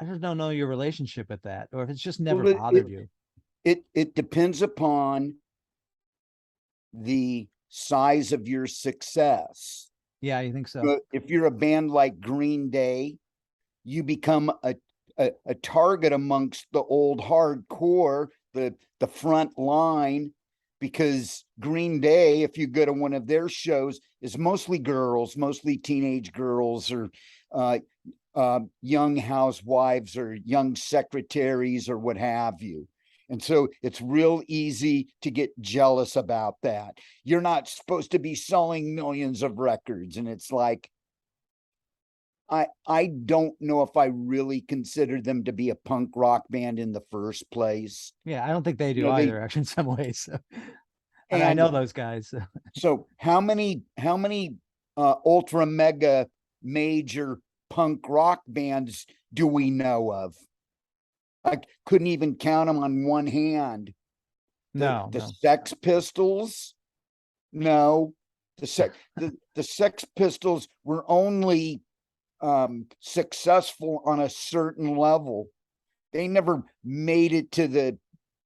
I just don't know your relationship with that, or if it's just never bothered you. It depends upon the size of your success. Yeah, you think so? If you're a band like Green Day, you become a target amongst the old hardcore, the front line, because Green Day, if you go to one of their shows, is mostly girls, mostly teenage girls, or young housewives or young secretaries or what have you. And so it's real easy to get jealous about that. You're not supposed to be selling millions of records. And it's like, I don't know if I really consider them to be a punk rock band in the first place. Yeah, I don't think they do either, actually, in some ways. So. And I know those guys. So how many ultra mega major punk rock bands do we know of? I couldn't even count them on one hand. No. Sex Pistols? No. The Sex Pistols were only successful on a certain level. They never made it to the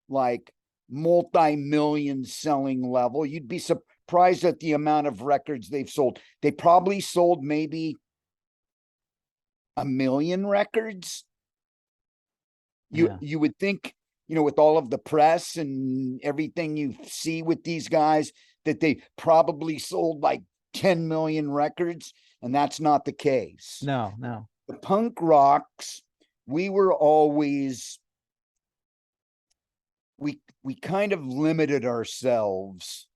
like multi-million selling level. You'd be surprised at the amount of records they've sold. They probably sold maybe 1 million records. You would think, with all of the press and everything you see with these guys, that they probably sold like 10 million records, and that's not the case. No. the punk rocks, we were always, we kind of limited ourselves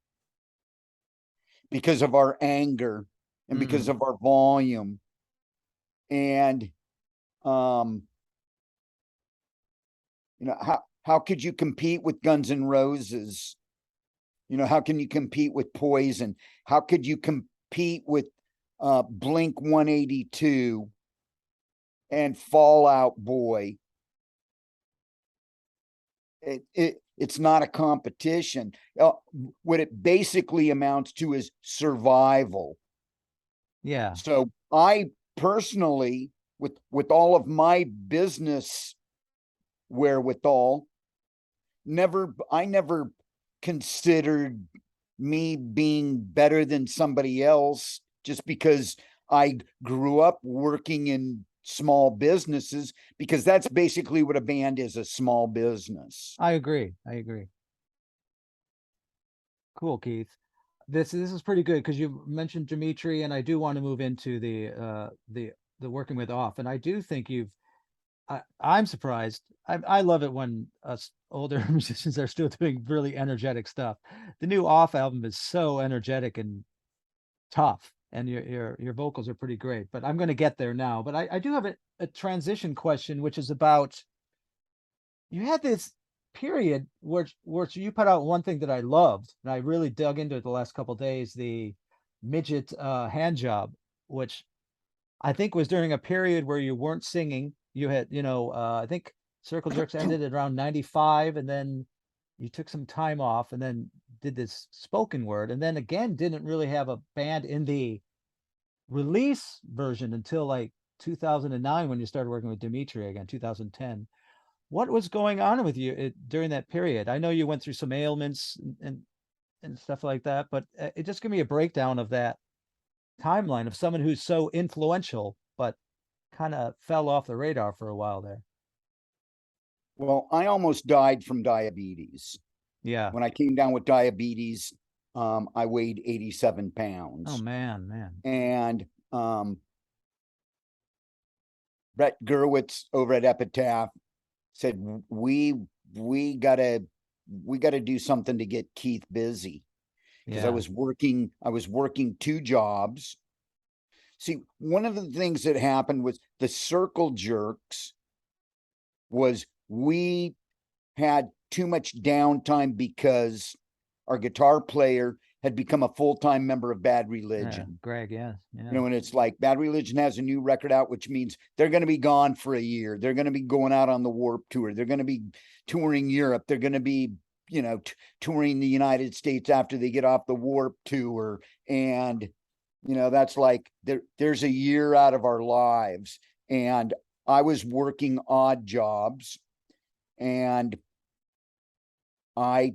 because of our anger and because of our volume. And you know, how could you compete with Guns N' Roses? You know, how can you compete with Poison? How could you compete with Blink 182 and Fall Out Boy? It's not a competition. What it basically amounts to is survival. Yeah. So I personally, with all of my business wherewithal, I never considered me being better than somebody else just because I grew up working in small businesses, because that's basically what a band is, a small business. I agree. Cool, Keith. This is pretty good because you mentioned Dimitri, and I do want to move into the working with off, and I do think I'm surprised. I love it when us older musicians are still doing really energetic stuff. The new Off album is so energetic and tough, and your vocals are pretty great. But I'm going to get there now. But I do have a transition question, which is about, you had this period where you put out one thing that I loved, and I really dug into it the last couple of days, the Midget Handjob, which I think was during a period where you weren't singing. You had, I think Circle Jerks ended at around 95, and then you took some time off and then did this spoken word, and then again didn't really have a band in the release version until like 2009 when you started working with Dimitri again, 2010. What was going on with you during that period? I know you went through some ailments and stuff like that, but it just give me a breakdown of that timeline of someone who's so influential, but kind of fell off the radar for a while there. Well, I almost died from diabetes. Yeah. When I came down with diabetes, I weighed 87 Oh pounds. man. And Brett Gurwitz over at Epitaph said, we gotta do something to get Keith busy, because Yeah. I was working 2 jobs. See, one of the things that happened was the Circle Jerks was we had too much downtime because our guitar player had become a full-time member of Bad Yeah. Religion. Greg, yeah. You know, and it's like Bad Religion has a new record out, which means they're going to be gone for a year. They're going to be going out on the Warp Tour. They're going to be touring Europe. They're going to be, touring the United States after they get off the Warp Tour. And, that's like there's a year out of our lives. And I was working odd jobs, and I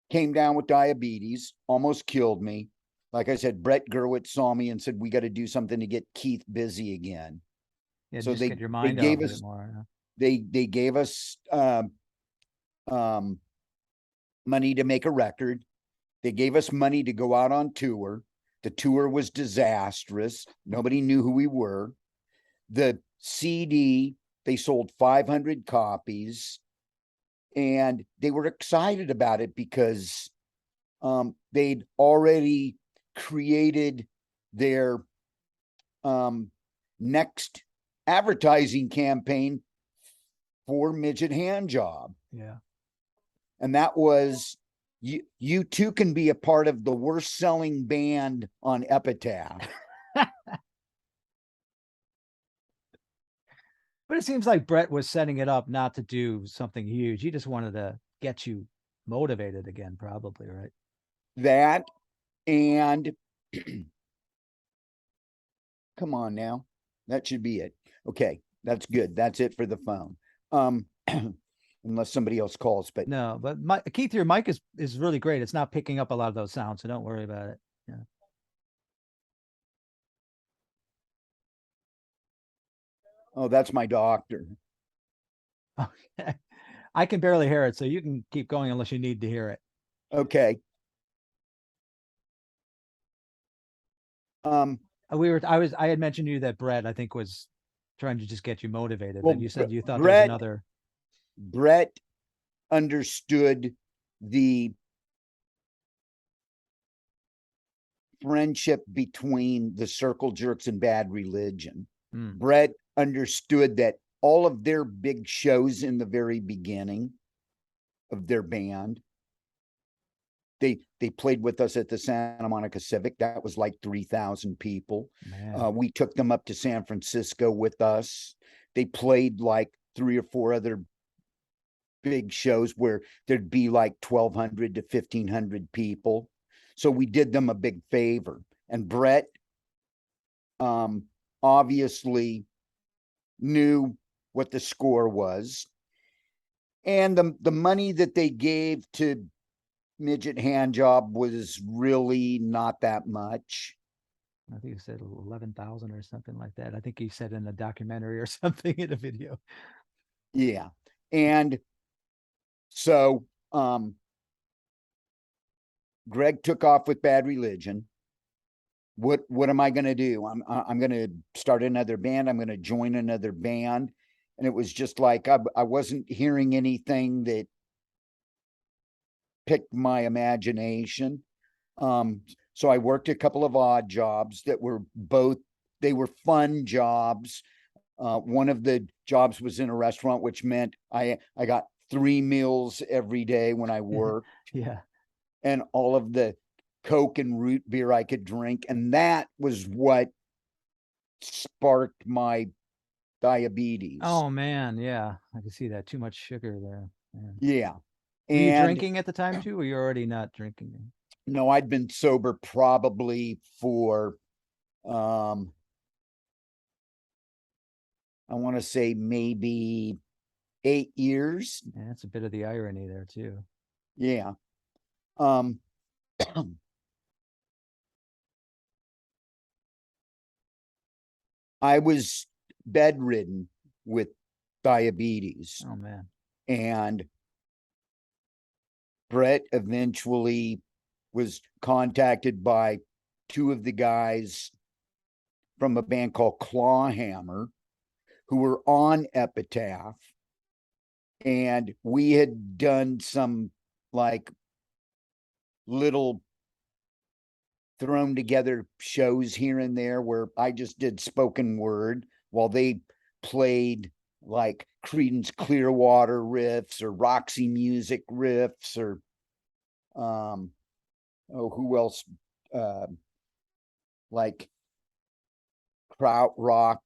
came down with diabetes, almost killed me. Like I said, Brett Gurwitz saw me and said, we got to do something to get Keith busy again. Yeah, So just they get your they mind gave off of us it more. they gave us money to make a record. They gave us money to go out on tour. The tour was disastrous. Nobody knew who we were. The CD, they sold 500 copies, and they were excited about it because they'd already created their next advertising campaign for Midget Handjob. Yeah. And that was, you too can be a part of the worst selling band on Epitaph. But it seems like Brett was setting it up not to do something huge. He just wanted to get you motivated again, probably, right? That, and come on now, that should be it. Okay, that's good. That's it for the phone. Unless somebody else calls, but No, but Keith, your mic is really great. It's not picking up a lot of those sounds, so don't worry about it. Yeah. oh, that's my doctor. Okay. I can barely hear it, so you can keep going unless you need to hear it. Okay. I had mentioned to you that Brett, I think, was trying to just get you motivated, Well, but you said you thought there was Brett another. Brett understood the friendship between the Circle Jerks and Bad Religion. Brett understood that all of their big shows in the very beginning of their band, they played with us at the Santa Monica Civic. That was like 3,000 people. We took them up to San Francisco with us. They played like 3 or 4 other big shows where there'd be like 1,200 to 1,500 people. So we did them a big favor. And Brett obviously knew what the score was. And the money that they gave to Midget Handjob was really not that much. I think he said 11,000 or something like that. I think he said in a documentary or something in a video. Yeah. And so Greg took off with Bad Religion. What am I going to do? I'm going to start another band. I'm going to join another band. And it was just like I wasn't hearing anything that picked my imagination. So I worked a couple of odd jobs that were they were fun jobs. One of the jobs was in a restaurant, which meant I got 3 meals every day when I worked. Yeah. And all of the Coke and root beer I could drink. And that was what sparked my diabetes. Oh man, yeah. I can see that. Too much sugar there. Yeah. Were you drinking at the time too, or you're already not drinking? No, I'd been sober probably for I want to say maybe 8 years. Yeah, that's a bit of the irony there too. Yeah. I was bedridden with diabetes. Oh man. And Brett eventually was contacted by 2 of the guys from a band called Clawhammer who were on Epitaph. And we had done some like little thrown together shows here and there where I just did spoken word while they played like Creedence Clearwater riffs or Roxy Music riffs or who else, like krautrock.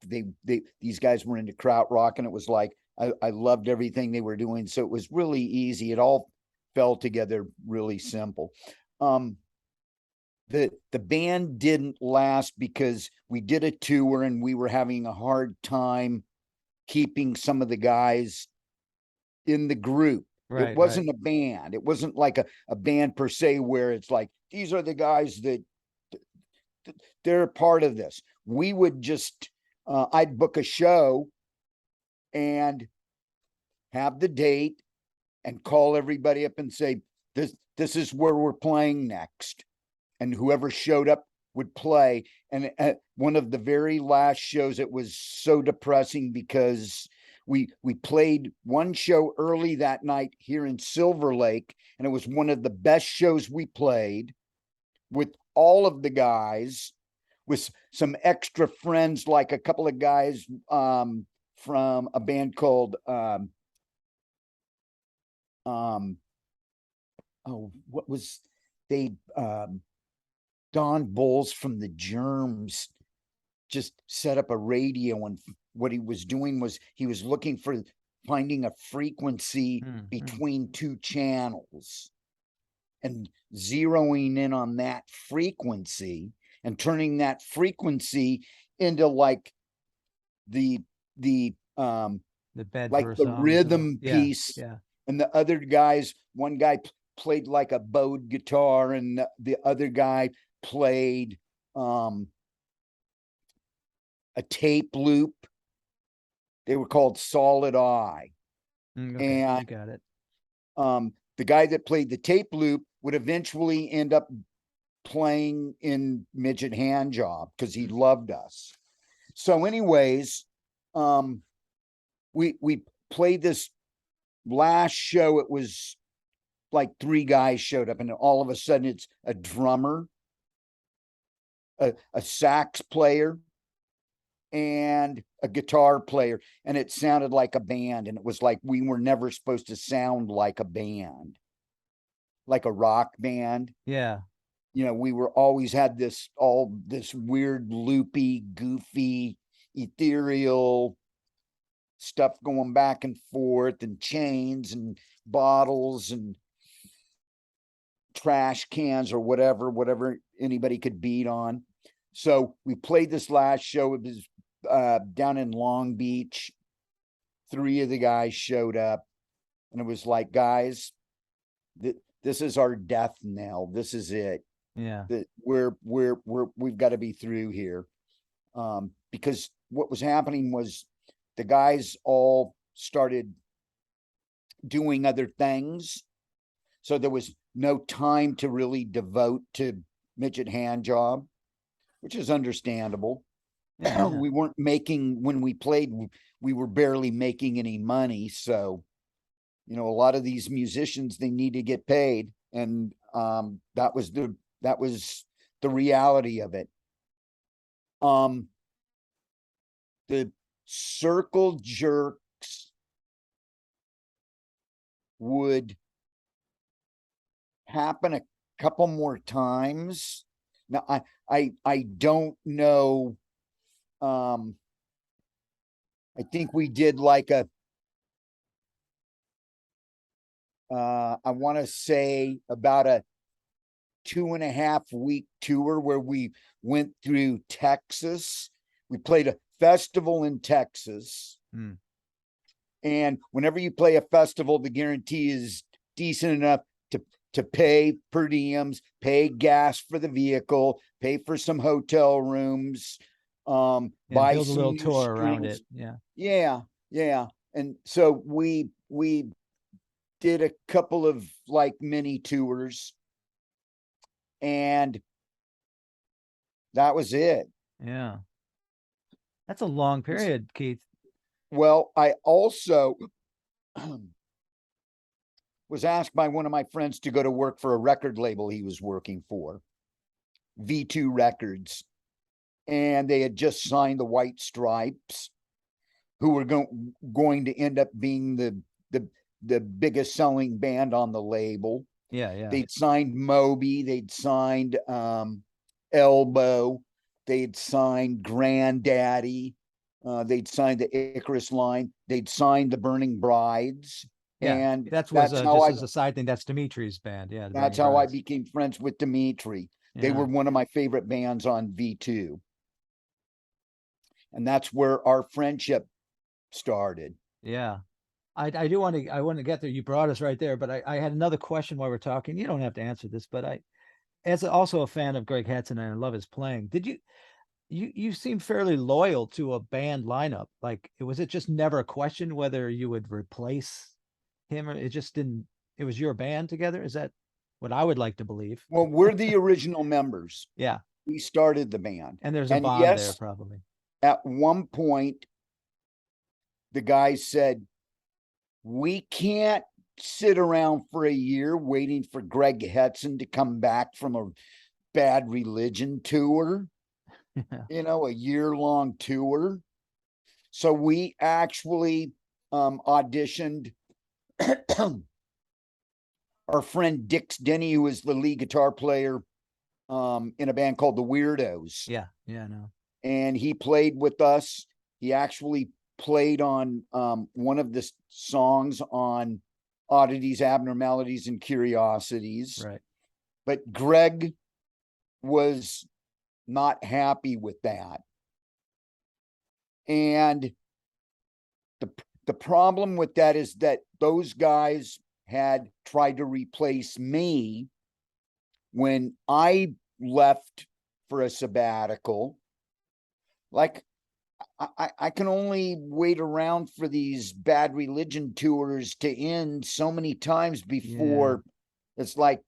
These guys were into krautrock, and it was like I loved everything they were doing, so it was really easy. It all fell together really simple. The band didn't last because we did a tour and we were having a hard time keeping some of the guys in the group. It wasn't a band. It wasn't like a band per se where it's like, these are the guys that they're part of this. We would just, I'd book a show and have the date and call everybody up and say, this is where we're playing next. And whoever showed up would play. And at one of the very last shows, it was so depressing because we played one show early that night here in Silver Lake, and it was one of the best shows we played with all of the guys, with some extra friends, like a couple of guys from a band called what was they Don Bowles from the Germs just set up a radio, and what he was doing was he was looking for finding a frequency between 2 channels and zeroing in on that frequency and turning that frequency into like the bed like the rhythm piece. Yeah. And the other guys, one guy played like a bowed guitar, and the other guy played a tape loop. They were called Solid Eye. Okay, I got it. The guy that played the tape loop would eventually end up playing in Midget Handjob because he loved us. So anyways, we played this last show. It was like 3 guys showed up, and all of a sudden it's a drummer, a sax player, and a guitar player, and it sounded like a band. And it was like we were never supposed to sound like a band, like a rock band. Yeah. You know, we were always had this weird loopy, goofy, ethereal stuff going back and forth, and chains and bottles and trash cans or whatever anybody could beat on. So we played this last show. It was down in Long Beach. 3 of the guys showed up, and it was like, guys, this is our death knell. This is it. Yeah. That we've got to be through here. Because what was happening was the guys all started doing other things. So there was no time to really devote to Midget Handjob, which is understandable. Yeah. We weren't making, when we played, we were barely making any money. So, you know, a lot of these musicians, they need to get paid. And that was the reality of it. The circle jerks would happen a couple more times. Now I don't know. I think we did like a I want to say about a 2.5-week tour where we went through Texas. We played a festival in Texas. And whenever you play a festival, the guarantee is decent enough to pay per diems, pay gas for the vehicle, pay for some hotel rooms, buy build a some little new tour around it. strings. Yeah. Yeah. And so we did a couple of like mini tours, and that was it. Yeah. That's a long period, Keith. Well, I also was asked by one of my friends to go to work for a record label he was working for, V2 Records. And they had just signed the White Stripes, who were going to end up being the biggest selling band on the label. Yeah. They'd signed Moby, they'd signed Elbow, they'd signed Granddaddy, they'd signed the Icarus line, they'd signed the Burning Brides. Yeah, and that's just as a side thing. That's Dimitri's band. Yeah, that's how I became friends with Dimitri. They Yeah. were one of my favorite bands on V2. And that's where our friendship started. Yeah. I do want to get there. You brought us right there, but I had another question while we're talking. You don't have to answer this, but as also a fan of Greg Hetson, and I love his playing. Did you seem fairly loyal to a band lineup? Like, was it just never a question whether you would replace him, or it just didn't, it was your band together? Is that what I would like to believe? Well, we're the original members. Yeah. We started the band. And there's a bond yes, there probably. At one point, the guys said, we can't sit around for a year waiting for Greg Hetson to come back from a Bad Religion tour, you know, a year-long tour. So we actually auditioned our friend Dix Denny, who is the lead guitar player in a band called the Weirdos. Yeah, no. And he played with us. He actually played on one of the songs on Oddities, Abnormalities, and Curiosities. Right. But Greg was not happy with that. And the problem with that is that those guys had tried to replace me when I left for a sabbatical. Like, I can only wait around for these Bad Religion tours to end so many times before it's like,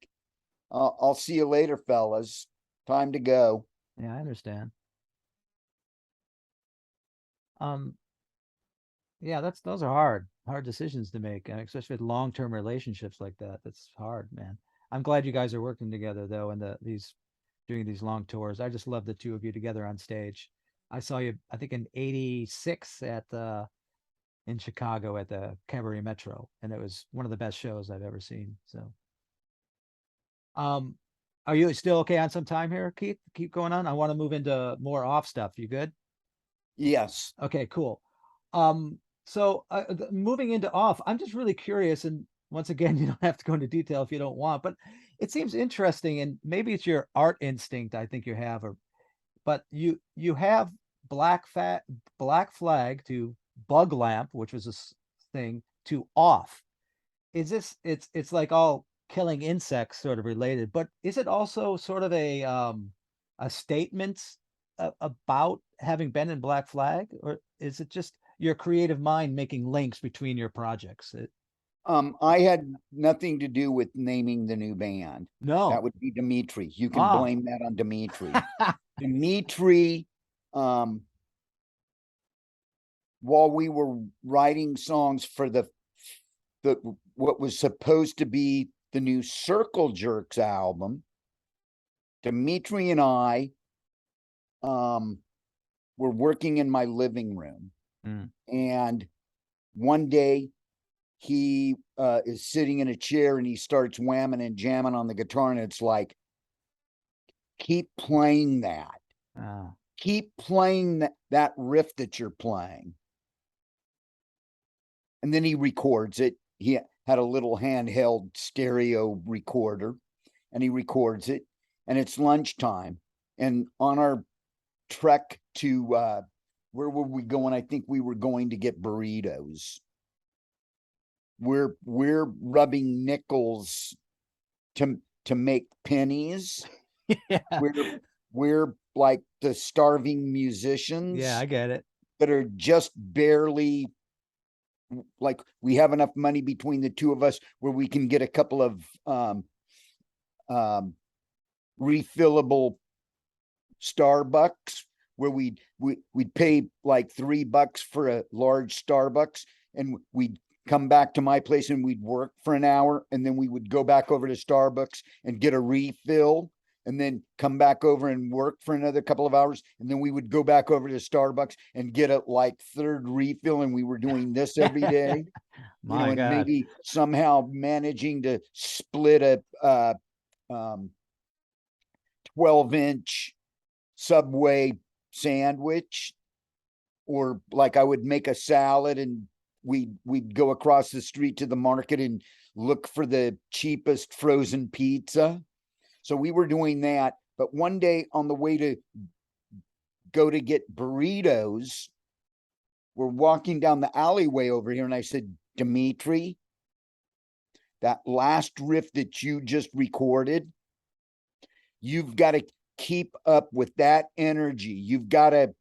I'll see you later, fellas. Time to go. Yeah, I understand. Yeah, those are hard decisions to make, and especially with long-term relationships like that. That's hard, man. I'm glad you guys are working together though, and these doing these long tours. I just love the two of you together on stage. I saw you, I think in '86 at the in Chicago at the Cabaret Metro, and it was one of the best shows I've ever seen. So, um, are you still okay on some time here, Keith? Keep going on. I want to move into more off stuff. You good? Yes. Okay, cool. So moving into off, I'm just really curious, and once again, you don't have to go into detail if you don't want, but it seems interesting, and maybe it's your art instinct I think you have, or but you have black flag to bug lamp, which was thing, to off. Is this it's like all killing insects sort of related, but is it also sort of a statement about having been in Black Flag, or is it just your creative mind making links between your projects? I had nothing to do with naming the new band. No. That would be Dimitri. You can Ah. blame that on Dimitri. Dimitri, while we were writing songs for the what was supposed to be the new Circle Jerks album, Dimitri and I were working in my living room. And one day he is sitting in a chair and he starts whamming and jamming on the guitar, and it's like, keep playing that. Keep playing that riff that you're playing. And then he records it. He had a little handheld stereo recorder, and he records it, and it's lunchtime. And on our trek to where were we going? I think we were going to get burritos. We're rubbing nickels to make pennies. Yeah. We're like the starving musicians. Yeah, I get it. That are just barely, like, we have enough money between the two of us where we can get a couple of refillable Starbucks, where we'd pay like $3 for a large Starbucks, and we'd come back to my place and we'd work for an hour, and then we would go back over to Starbucks and get a refill, and then come back over and work for another couple of hours, and then we would go back over to Starbucks and get a like third refill, and we were doing this every day. My and God. maybe somehow managing to split a 12-inch Subway sandwich, or like I would make a salad and we'd go across the street to the market and look for the cheapest frozen pizza. So we were doing that. But one day on the way to go to get burritos, we're walking down the alleyway over here, and I said, Dimitri, that last riff that you just recorded, you've got to keep up with that energy. You've got to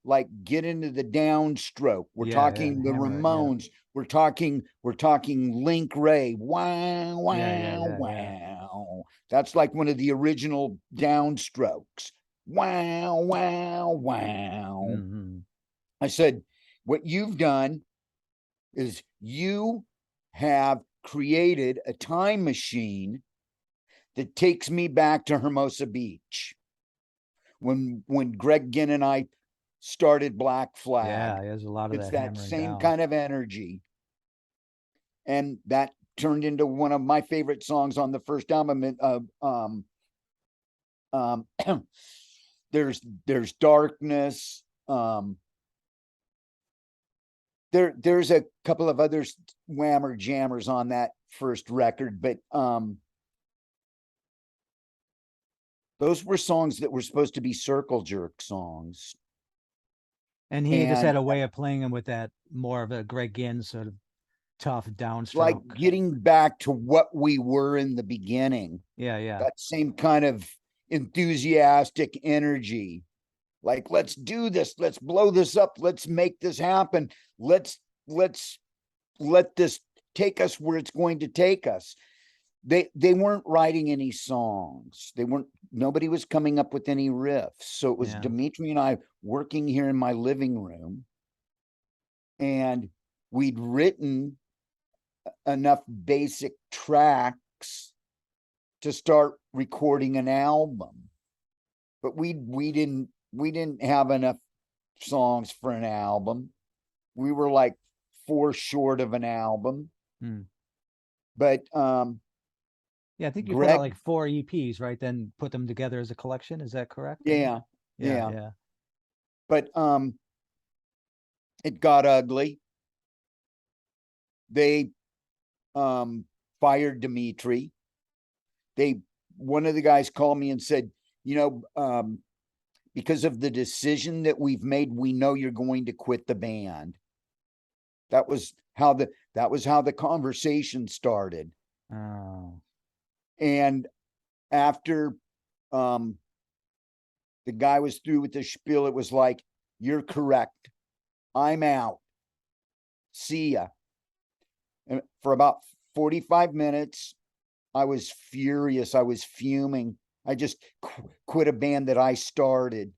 like get into the downstroke. We're talking the Ramones. We're talking Link Ray. Wow, wow, wow. That's like one of the original downstrokes. Wow, wow, wow. I said, what you've done is you have created a time machine that takes me back to Hermosa Beach. When Greg Ginn and I started Black Flag. Yeah, there's a lot of it's that same down. kind of energy. And that turned into one of my favorite songs on the first album. There's Darkness. There's a couple of other whammer jammers on that first record, but those were songs that were supposed to be circle jerk songs. And he just had a way of playing them with that more of a Greg Ginn sort of tough downstroke. Like getting back to what we were in the beginning. Yeah. That same kind of enthusiastic energy. Like, let's do this. Let's blow this up. Let's make this happen. Let's let this take us where it's going to take us. they weren't writing any songs. Nobody was coming up with any riffs. So it was Yeah. Dimitri and I working here in my living room, and we'd written enough basic tracks to start recording an album. But we didn't have enough songs for an album. We were like 4 short of an album. Hmm. But Yeah, I think you put out Greg, like 4 EPs, right? Then put them together as a collection. Is that correct? yeah, Yeah, yeah. yeah. But it got ugly. They fired Dimitri. One of the guys called me and said, because of the decision that we've made, we know you're going to quit the band. That was how the conversation started. Oh, And after the guy was through with the spiel, it was like, you're correct. I'm out. See ya. And for about 45 minutes, I was furious. I was fuming. I just quit a band that I started,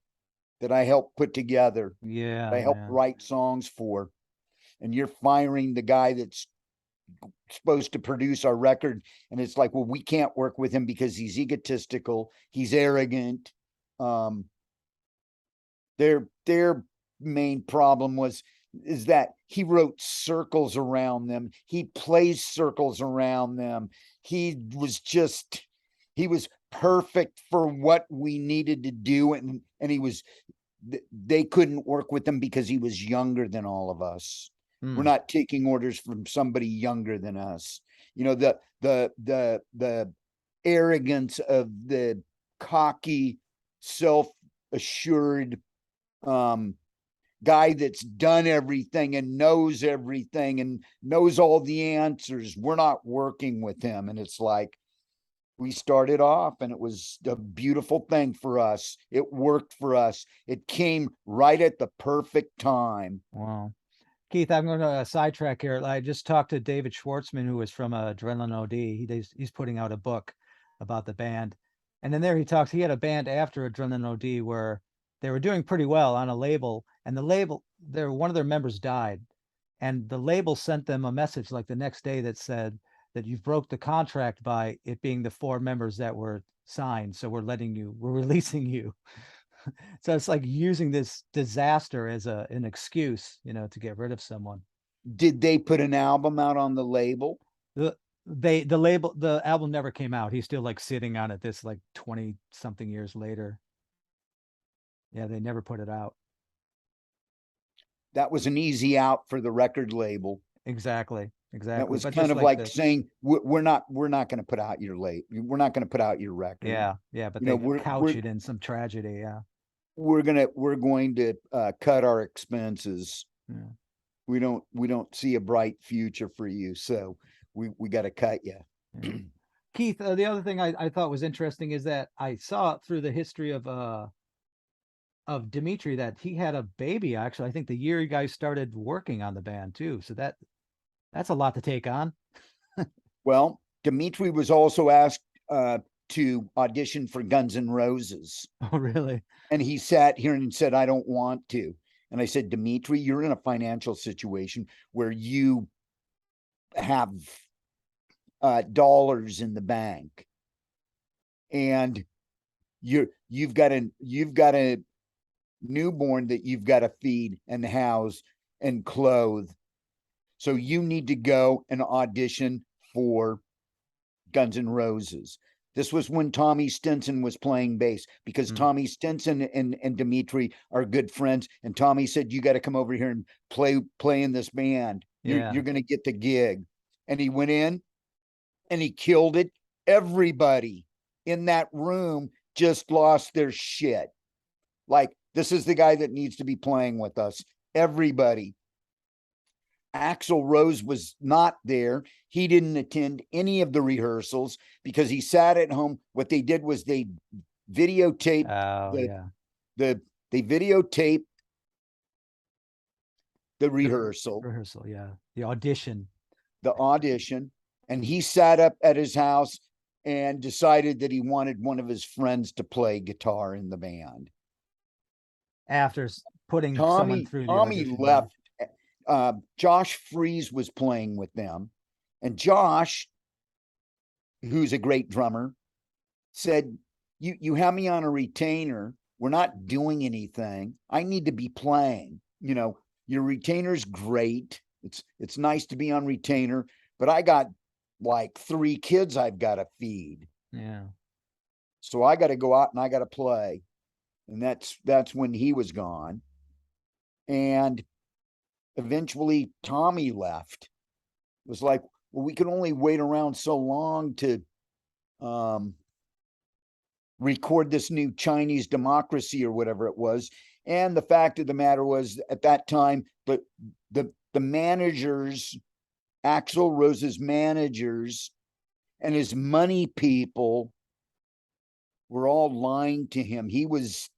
that I helped put together, yeah, that I helped man. write songs for. And you're firing the guy that's supposed to produce our record. And it's like, well, we can't work with him because he's egotistical, he's arrogant. Their main problem is that he wrote circles around them. He plays circles around them. He was perfect for what we needed to do. And they couldn't work with him because he was younger than all of us. We're Hmm. not taking orders from somebody younger than us. The arrogance of the cocky, self-assured guy that's done everything and knows everything and knows all the answers. We're not working with him. And it's like, we started off and it was a beautiful thing for us. It worked for us. It came right at the perfect time. Wow. Keith, I'm going to sidetrack here. I just talked to David Schwartzman, who is from Adrenaline OD. He's putting out a book about the band. And then there he had a band after Adrenaline OD where they were doing pretty well on a label. And one of their members died. And the label sent them a message like the next day that said that you've broke the contract by it being the 4 members that were signed. So we're releasing you. So it's like using this disaster as an excuse, to get rid of someone. Did they put an album out on the label? The album never came out. He's still like sitting on it this like 20 something years later. Yeah, they never put it out. That was an easy out for the record label. Exactly. That was But kind just of like like this. saying, we're not going to put out your we're not going to put out your record. Yeah, but You know, they couch it in some tragedy. Yeah. we're going to cut our expenses. Yeah. We don't see a bright future for you, so we got to cut you. Yeah. Keith, the other thing I thought was interesting is that I saw through the history of Dimitri that he had a baby. Actually, I think the year you guys started working on the band too. So that's a lot to take on. Well, Dimitri was also asked to audition for Guns N' Roses. Oh, really? And he sat here and said, I don't want to. And I said, Dimitri, you're in a financial situation where you have dollars in the bank, and you've got a newborn that you've got to feed and house and clothe. So you need to go and audition for Guns N' Roses. This was when Tommy Stinson was playing bass, because Tommy Stinson and Dimitri are good friends. And Tommy said, you got to come over here and play in this band. Yeah. You're going to get the gig. And he went in and he killed it. Everybody in that room just lost their shit. Like, this is the guy that needs to be playing with us. Everybody. Axl Rose was not there. He didn't attend any of the rehearsals because he sat at home. What they did was they videotaped they videotaped the rehearsal, yeah, the audition, And he sat up at his house and decided that he wanted one of his friends to play guitar in the band. After putting someone through the Tommy audition, yeah. left. Josh Freeze was playing with them, and Josh, who's a great drummer, said, you have me on a retainer. We're not doing anything. I need to be playing. Your retainer's great. It's nice to be on retainer, but I got like 3 kids I've got to feed. Yeah. So I got to go out and I got to play. And that's when he was gone. And eventually Tommy left. It was like, well, we could only wait around so long to record this new Chinese democracy or whatever it was. And the fact of the matter was, at that time, the managers, Axl Rose's managers and his money people were all lying to him. He was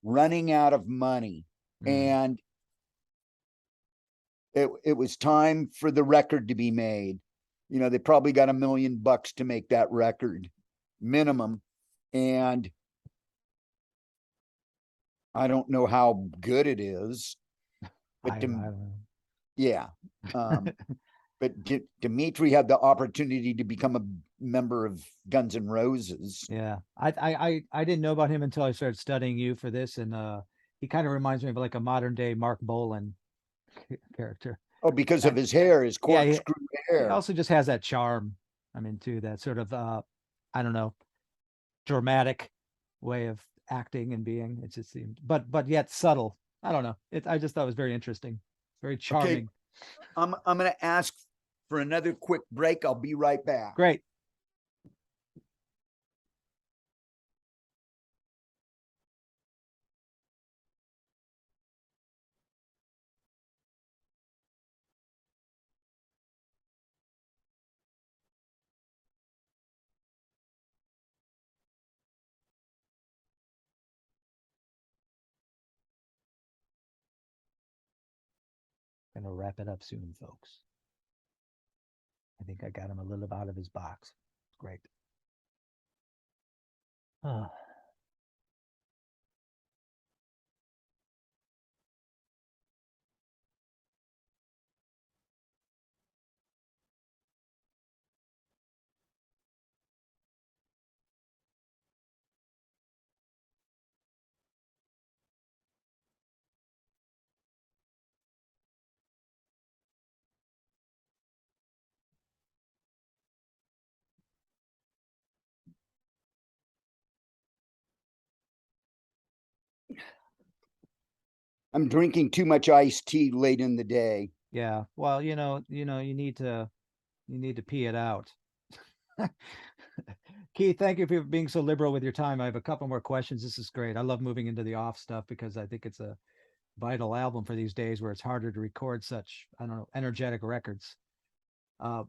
running out of money. And it was time for the record to be made. They probably got $1 million to make that record minimum. And I don't know how good it is, but I don't know. Yeah. But Dimitri had the opportunity to become a member of Guns N' Roses. Yeah. I didn't know about him until I started studying you for this. And he kind of reminds me of like a modern day Mark Bolan character. Oh, because of his hair, his corkscrew hair. He also just has that charm. I mean, too, that sort of I don't know, dramatic way of acting and being. It just seemed, but yet subtle. I don't know. I just thought it was very interesting, very charming. Okay. I'm going to ask for another quick break. I'll be right back. Great. Gonna wrap it up soon, folks. I think I got him a little out of his box. Great. I'm drinking too much iced tea late in the day. Yeah. Well, you need to pee it out. Keith, thank you for being so liberal with your time. I have a couple more questions. This is great. I love moving into the off stuff because I think it's a vital album for these days where it's harder to record such, I don't know, energetic records. I'm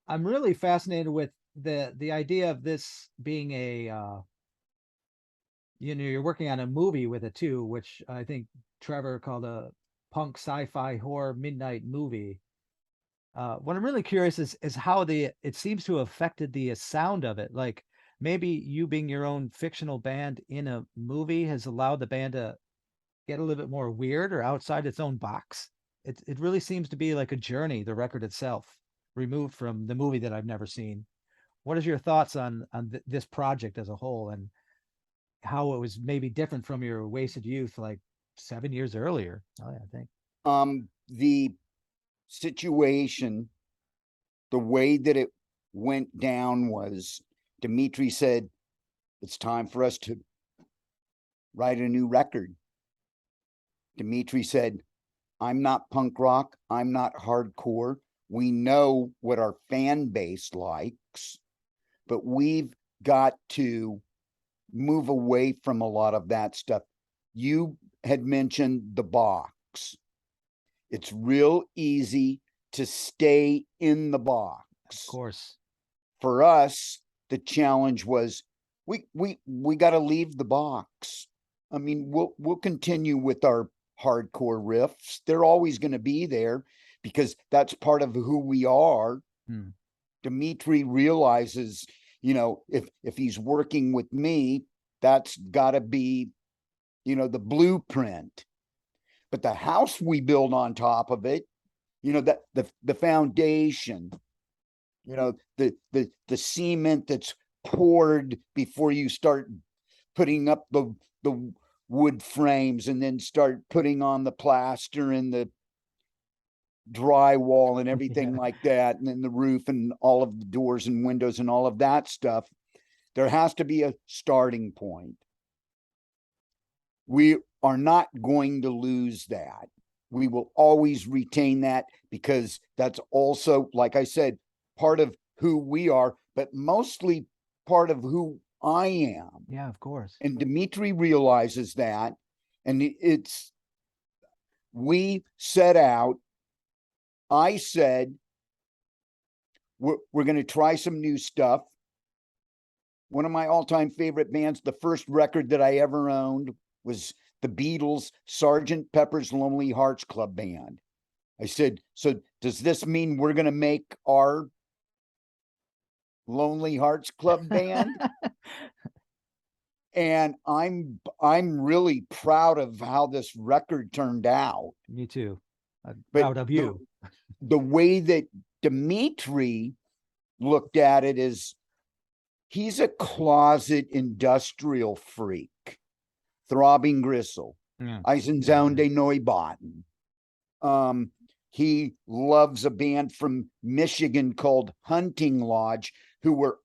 really fascinated with the idea of this being you're working on a movie with it too, which I think Trevor called a punk sci-fi horror midnight movie. What I'm really curious is how it seems to have affected the sound of it. Like maybe you being your own fictional band in a movie has allowed the band to get a little bit more weird or outside its own box. It really seems to be like a journey, the record itself, removed from the movie that I've never seen. What is your thoughts on this project as a whole and how it was maybe different from your Wasted Youth like 7 years earlier? Oh, yeah, I think. The situation, the way that it went down was Dimitri said, it's time for us to write a new record. Dimitri said, I'm not punk rock. I'm not hardcore. We know what our fan base likes, but we've got to move away from a lot of that stuff. You had mentioned the box. It's real easy to stay in the box. Of course. For us, the challenge was we got to leave the box. I mean, we'll continue with our hardcore riffs. They're always going to be there because that's part of who we are. Dimitri realizes, if he's working with me, that's got to be, the blueprint. But the house we build on top of it, that the foundation, the cement that's poured before you start putting up the wood frames, and then start putting on the plaster and the drywall and everything like that, and then the roof and all of the doors and windows and all of that stuff. There has to be a starting point. We are not going to lose that. We will always retain that, because that's also, like I said, part of who we are, but mostly part of who I am. Yeah, of course. And Dimitri realizes that. And we set out. I said, we're going to try some new stuff. One of my all-time favorite bands, the first record that I ever owned, was the Beatles' Sgt. Pepper's Lonely Hearts Club Band. I said, so does this mean we're going to make our Lonely Hearts Club Band? And I'm really proud of how this record turned out. Me too. I'm But proud of you. The way that Dimitri looked at it is, he's a closet industrial freak. Throbbing Gristle, Eisensounde Neubauten. He loves a band from Michigan called Hunting Lodge, who were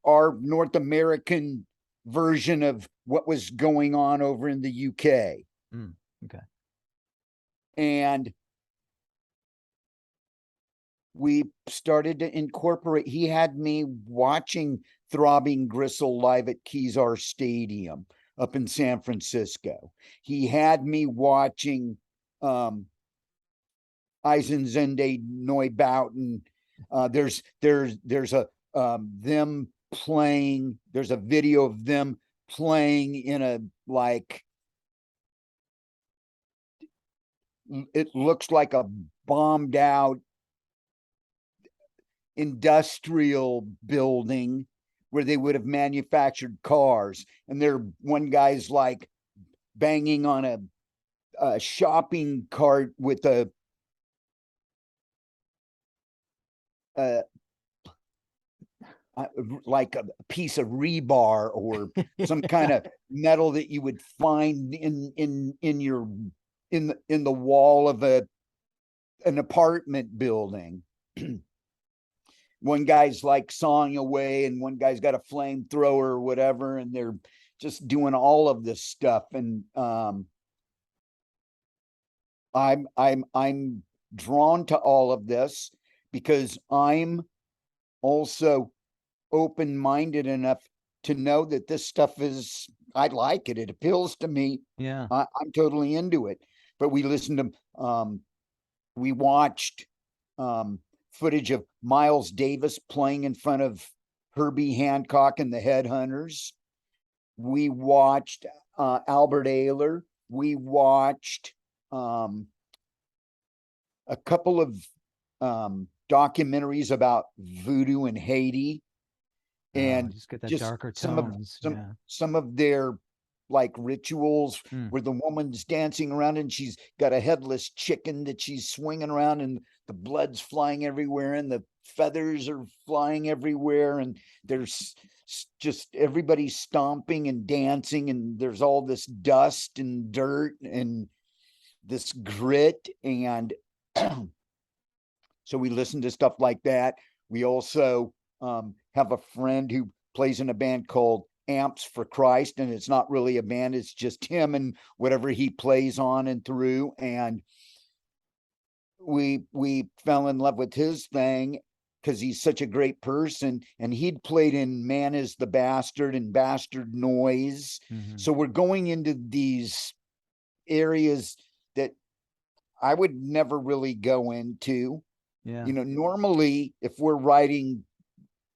our North American version of what was going on over in the UK. Okay. And we started to incorporate. He had me watching Throbbing Gristle live at Kezar Stadium up in San Francisco. He had me watching Eisensounde Neubauten. There's a them playing. There's a video of them playing in a, like, it looks like a bombed out industrial building where they would have manufactured cars, and one guy's like banging on a shopping cart with like a piece of rebar or some kind of metal that you would find in the wall of an apartment building. One guy's like sawing away, and one guy's got a flamethrower or whatever, and they're just doing all of this stuff. And I'm drawn to all of this because I'm also open-minded enough to know that this stuff I like it. It appeals to me. Yeah. I'm totally into it. But we listened to, we watched footage of Miles Davis playing in front of Herbie Hancock and the Headhunters. We watched Albert Ayler. We watched a couple of documentaries about voodoo in Haiti, and just get that darker tones. Some of their like rituals where the woman's dancing around and she's got a headless chicken that she's swinging around, and the blood's flying everywhere and the feathers are flying everywhere, and there's just everybody stomping and dancing, and there's all this dust and dirt and this grit. And so we listen to stuff like that. We also have a friend who plays in a band called Amps for Christ, and it's not really a band, it's just him and whatever he plays on and through. And we fell in love with his thing because he's such a great person, and he'd played in Man is the Bastard and Bastard Noise. So we're going into these areas that I would never really go into. Normally if we're writing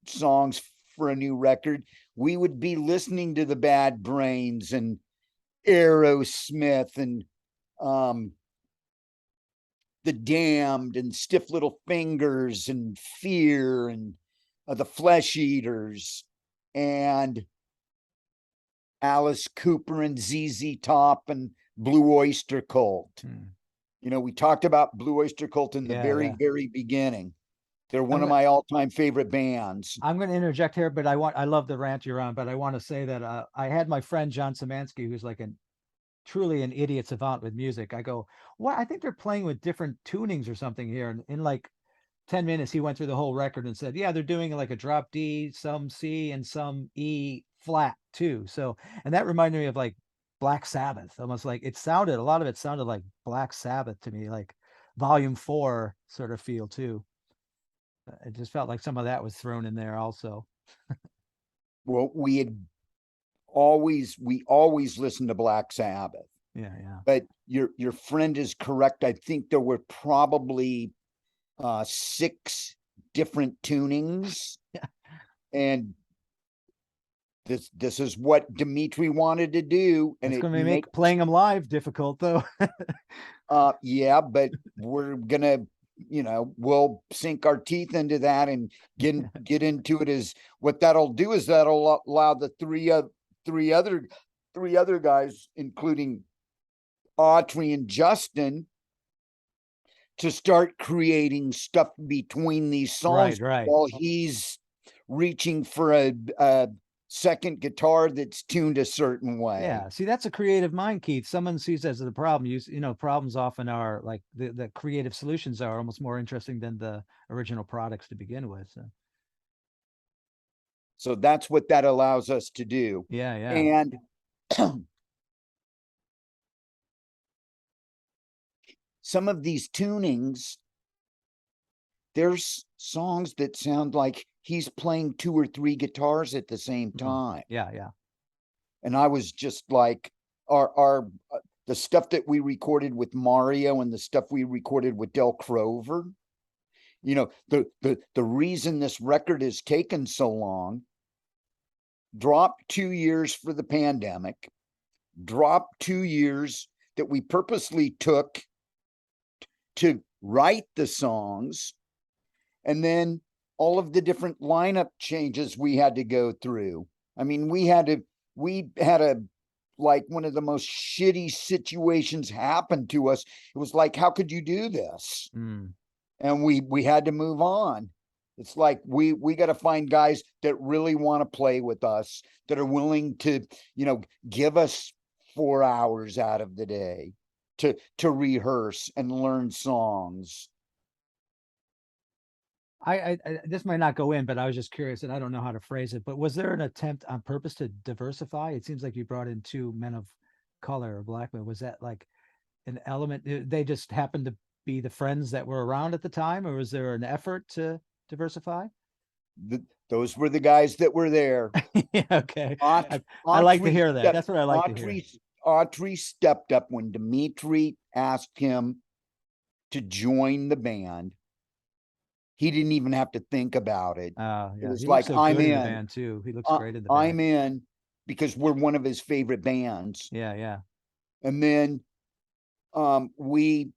songs for a new record, we would be listening to the Bad Brains and Aerosmith and The Damned and Stiff Little Fingers and Fear and the Flesh Eaters and Alice Cooper and ZZ Top and Blue Oyster Cult. You know, we talked about Blue Oyster Cult in the very beginning. They're one of my all-time favorite bands. I'm going to interject here, but I love the rant you're on, but I want to say that I had my friend John Szymanski, who's like truly an idiot savant with music. I go, well, I think they're playing with different tunings or something here. And in like 10 minutes, he went through the whole record and said, yeah, they're doing like a drop D, some C, and some E flat too. So, and that reminded me of like Black Sabbath, almost like a lot of it sounded like Black Sabbath to me, like Volume 4 sort of feel too. It just felt like some of that was thrown in there also. Well, we always listened to Black Sabbath. Yeah. But your friend is correct. I think there were probably 6 different tunings. Yeah. And this is what Dimitri wanted to do. And it's it going to make playing them live difficult though. Yeah, but we're gonna, we'll sink our teeth into that and get into it. Is what that'll do is that'll allow the three other guys, including Autry and Justin, to start creating stuff between these songs right. while he's reaching for a second guitar that's tuned a certain way. Yeah, see, that's a creative mind, Keith. Someone sees as the problem. Problems often are like the creative solutions are almost more interesting than the original products to begin with. So that's what that allows us to do. Yeah. And some of these tunings, there's songs that sound like he's playing 2 or 3 guitars at the same time. Yeah. And I was just like, our the stuff that we recorded with Mario and the stuff we recorded with Del Crover, the reason this record has taken so long, dropped 2 years for the pandemic, dropped 2 years that we purposely took to write the songs, and then all of the different lineup changes we had to go through. I mean, we had a like one of the most shitty situations happen to us. It was like, how could you do this? And we had to move on. It's like we got to find guys that really want to play with us, that are willing to, give us 4 hours out of the day to rehearse and learn songs. I this might not go in, but I was just curious, and I don't know how to phrase it. But was there an attempt on purpose to diversify? It seems like you brought in 2 men of color or black men. Was that like an element? They just happened to be the friends that were around at the time, or was there an effort to diversify? Those were the guys that were there. Yeah, okay. I like to hear that. That's what I like to hear. Autry stepped up when Dimitri asked him to join the band. He didn't even have to think about it. Yeah. It was like, I'm in. The band too. He looks great in the band. I'm in because we're one of his favorite bands. Yeah. And then we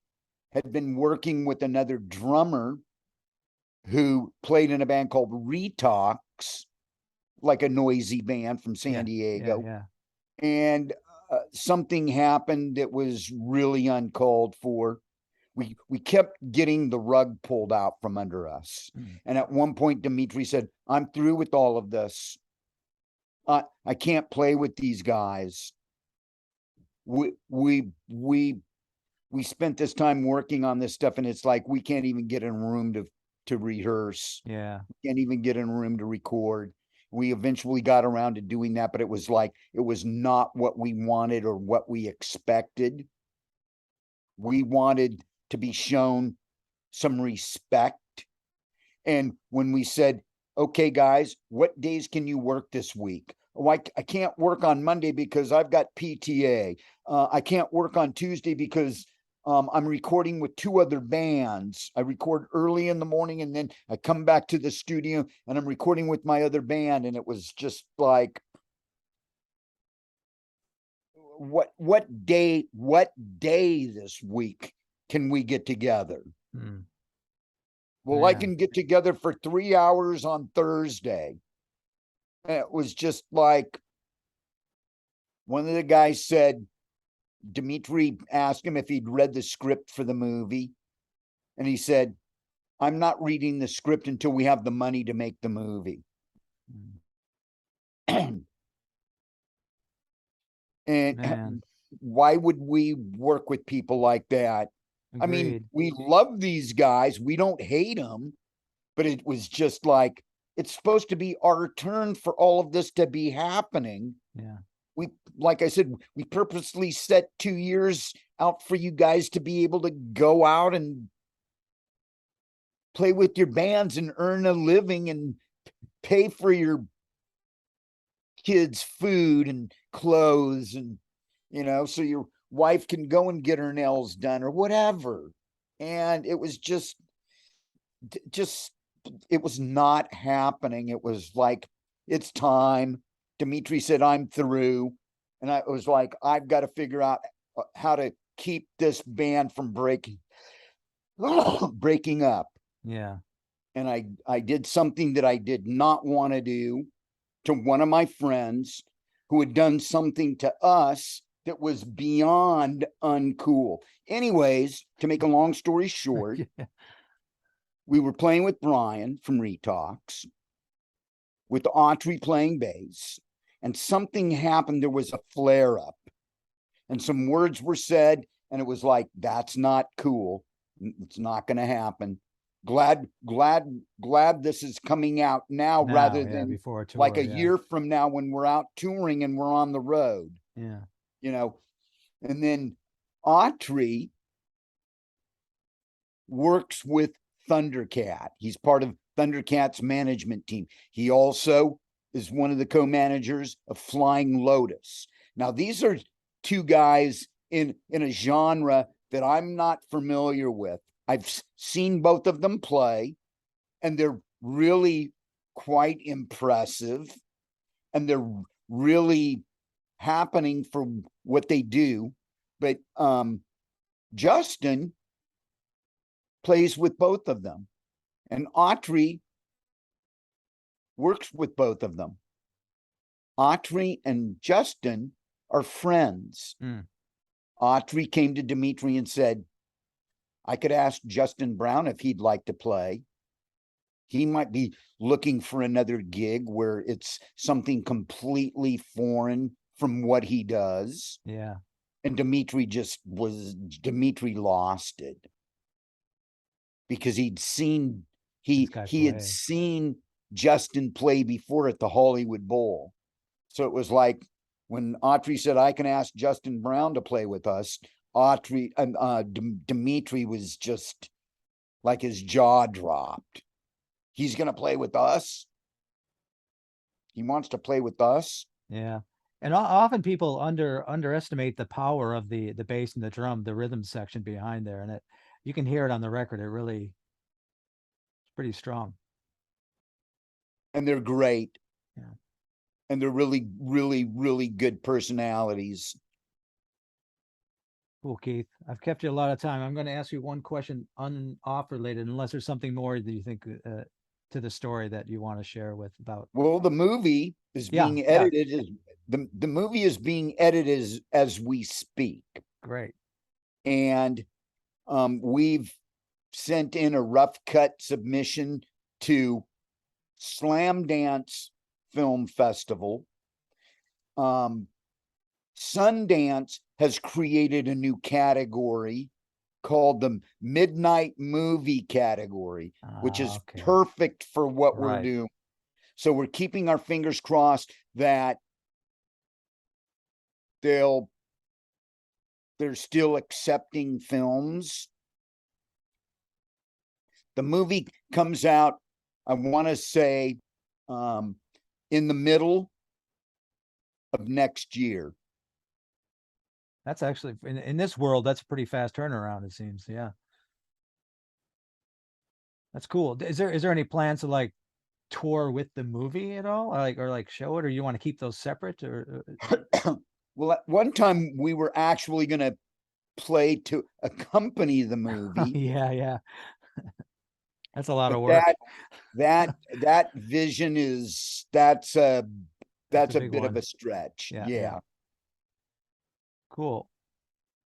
had been working with another drummer who played in a band called Retox, like a noisy band from San Diego. Yeah. And something happened that was really uncalled for. We kept getting the rug pulled out from under us. And at one point, Dimitri said, I'm through with all of this. I can't play with these guys. We spent this time working on this stuff, and it's like we can't even get in a room to rehearse. Yeah. We can't even get in a room to record. We eventually got around to doing that, but it was like, it was not what we wanted or what we expected. We wanted to be shown some respect. And when we said, okay, guys, what days can you work this week? Oh, I can't work on Monday because I've got PTA. I can't work on Tuesday because I'm recording with 2 other bands. I record early in the morning and then I come back to the studio and I'm recording with my other band. And it was just like, what day this week can we get together? Hmm. Well, I Man. can get together for 3 hours on Thursday. And it was just like, one of the guys said, Dimitri asked him if he'd read the script for the movie. And he said, I'm not reading the script until we have the money to make the movie. And Man, why would we work with people like that? I mean, agreed. we love these guys. We don't hate them, but it was just like, it's supposed to be our turn for all of this to be happening. Yeah. We, like I said, we purposely set 2 years out for you guys to be able to go out and play with your bands and earn a living and pay for your kids' food and clothes, and so your wife can go and get her nails done or whatever. And it was just it was not happening. It was like, it's time. Dimitri said, I'm through. And I was like, I've got to figure out how to keep this band from breaking up. Yeah. And I did something that I did not want to do to one of my friends who had done something to us that was beyond uncool. Anyways, to make a long story short, Yeah. we were playing with Brian from Retox, with Autry playing bass, and something happened. There was a flare up, and some words were said, and it was like, that's not cool. It's not going to happen. Glad this is coming out now, rather yeah, than before a tour, like a yeah. year from now when we're out touring and we're on the road. Yeah. And then Autry works with Thundercat. He's part of Thundercat's management team. He also is one of the co-managers of Flying Lotus. Now, these are two guys in a genre that I'm not familiar with. I've seen both of them play, and they're really quite impressive, and they're really happening for what they do. But Justin plays with both of them, and Autry works with both of them. Autry and Justin are friends. Autry came to Dimitri and said, I could ask Justin Brown if he'd like to play. He might be looking for another gig where it's something completely foreign from what he does. Yeah. And Dimitri lost it, because he'd seen, he had seen Justin play before at the Hollywood Bowl. So it was like, when Autry said, I can ask Justin Brown to play with us, Autry and Dimitri was just like, his jaw dropped. He's going to play with us. He wants to play with us. Yeah. And often people underestimate the power of the bass and the drum, the rhythm section behind there. And you can hear it on the record. It really is pretty strong. And they're great. Yeah. And they're really, really, really good personalities. Cool, Keith. I've kept you a lot of time. I'm going to ask you one question off related, unless there's something more that you think to the story that you want to share with about. Well, the movie is being edited. The movie is being edited as we speak. Great. And we've sent in a rough cut submission to Slam Dance Film Festival. Sundance has created a new category called the Midnight Movie category, which is perfect for what we're doing. So we're keeping our fingers crossed that they're still accepting films. The movie comes out, I want to say, in the middle of next year. That's actually, in this world, that's a pretty fast turnaround, it seems. Yeah. That's cool. Is there any plans to like tour with the movie at all? Or like show it, or you want to keep those separate? Or Well, at one time we were actually going to play to accompany the movie. Yeah, yeah. That's a lot But of work. that vision that's a That's a bit big of one. a stretch. Yeah, yeah. Yeah. Cool.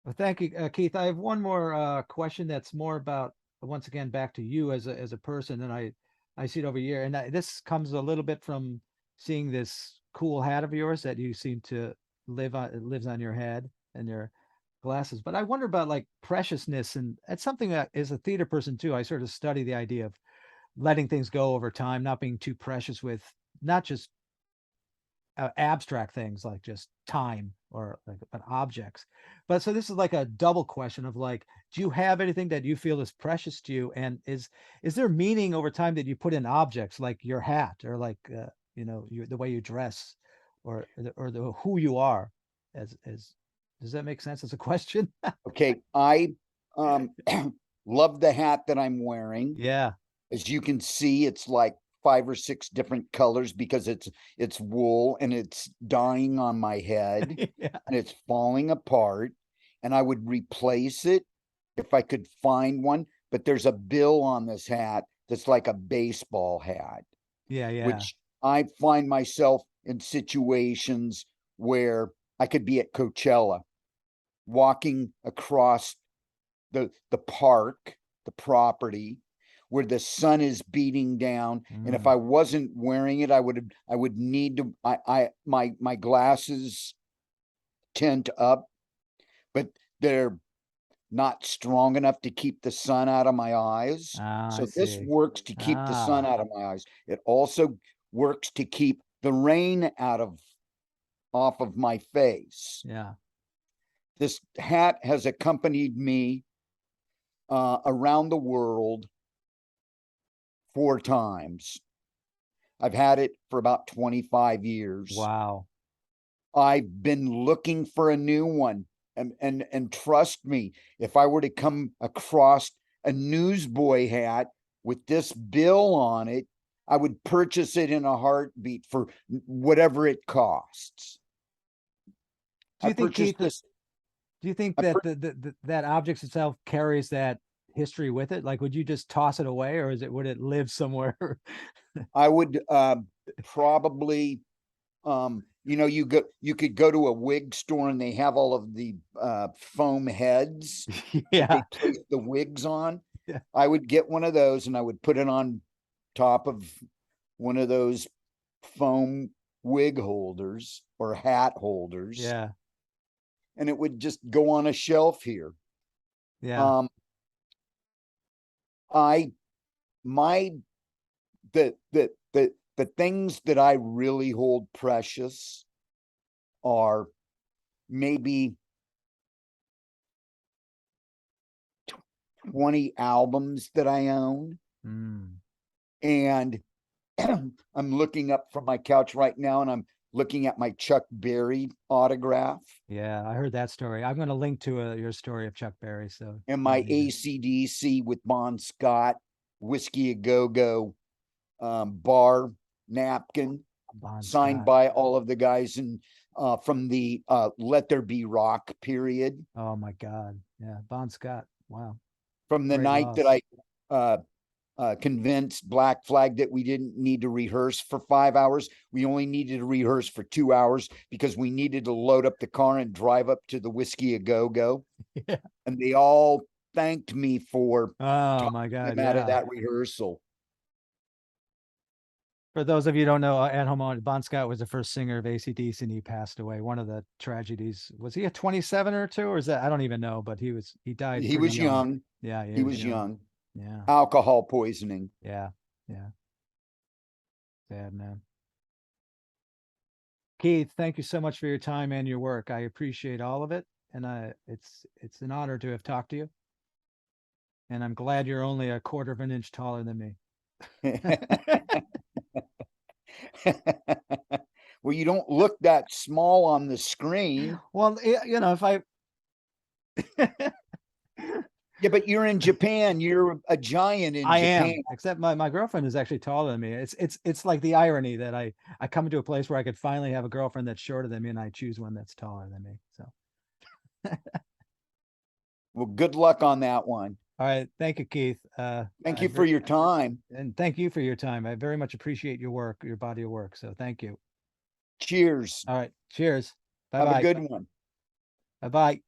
Well, thank you, Keith. I have one more question that's more about, once again, back to you as a person, and I see it over here, and this comes a little bit from seeing this cool hat of yours that you seem to live on. It lives on your head and your glasses. But I wonder about like preciousness, and it's something that, as a theater person too, I sort of study the idea of letting things go over time, not being too precious with not just abstract things like just time or like but objects. But so this is like a double question of like, do you have anything that you feel is precious to you, and is there meaning over time that you put in objects like your hat or like the way you dress or the who you are as does that make sense as a question? Okay. I um love the hat that I'm wearing. Yeah. As you can see, it's like 5 or 6 different colors because it's wool and it's dying on my head Yeah. and it's falling apart. And I would replace it if I could find one. But there's a bill on this hat that's like a baseball hat, Yeah. Yeah. which I find myself in situations where I could be at Coachella walking across the park, the property where the sun is beating down. And if Mm. I wasn't wearing it, I would need to my glasses tint up, but they're not strong enough to keep the sun out of my eyes. Ah, I So this see. works to keep the sun Ah, out of my eyes. It also works to keep the rain out of off of my face. yeah. This hat has accompanied me around the world 4 times. I've had it for about 25 years. Wow. I've been looking for a new one. And trust me, if I were to come across a newsboy hat with this bill on it, I would purchase it in a heartbeat for whatever it costs. Do I you think, purchased Keith, this. do you think I that pur- that object itself carries that history with it? Like, would you just toss it away, or would it live somewhere? I would probably you could go to a wig store and they have all of the foam heads that Yeah, they place the wigs on. yeah, I would get one of those and I would put it on top of one of those foam wig holders or hat holders, yeah, and it would just go on a shelf here. yeah. Um, I my the things that I really hold precious are maybe 20 albums that I own. Mm. And I'm looking up from my couch right now and I'm looking at my Chuck Berry autograph Yeah, I heard that story. I'm going to link to your story of Chuck Berry. So and my easy to ACDC with Bon Scott Whiskey a Go Go bar napkin Bon signed Scott. by all of the guys in from the Let There Be Rock period, Oh my God. Yeah, Bon Scott. Wow, from the great night that loss. I uh, convinced Black Flag that we didn't need to rehearse for 5 hours. We only needed to rehearse for 2 hours because we needed to load up the car and drive up to the Whiskey a Go Go. Yeah. And they all thanked me for Oh talking my God. them out of Yeah. that rehearsal. For those of you who don't know, at home, Bon Scott was the first singer of AC/DC, and he passed away. One of the tragedies. Was he a 27 or two, or is that? I don't even know, but he died He pretty was young. young. Yeah, he He was was young. young. Yeah, Alcohol poisoning. yeah, yeah. Sad man. Keith, thank you so much for your time and your work. I appreciate all of it, and it's an honor to have talked to you. And I'm glad you're only a quarter of an inch taller than me. Well, you don't look that small on the screen. Well, if I Yeah, but you're in Japan. You're a giant in I Japan. am, except my girlfriend is actually taller than me. It's like the irony that I come into a place where I could finally have a girlfriend that's shorter than me, and I choose one that's taller than me. So Well, good luck on that one. All right. Thank you, Keith. Thank I you for your time. and thank you for your time. I very much appreciate your work, your body of work. So thank you. Cheers. All right. Cheers. Bye Have a bye. good one. Bye bye.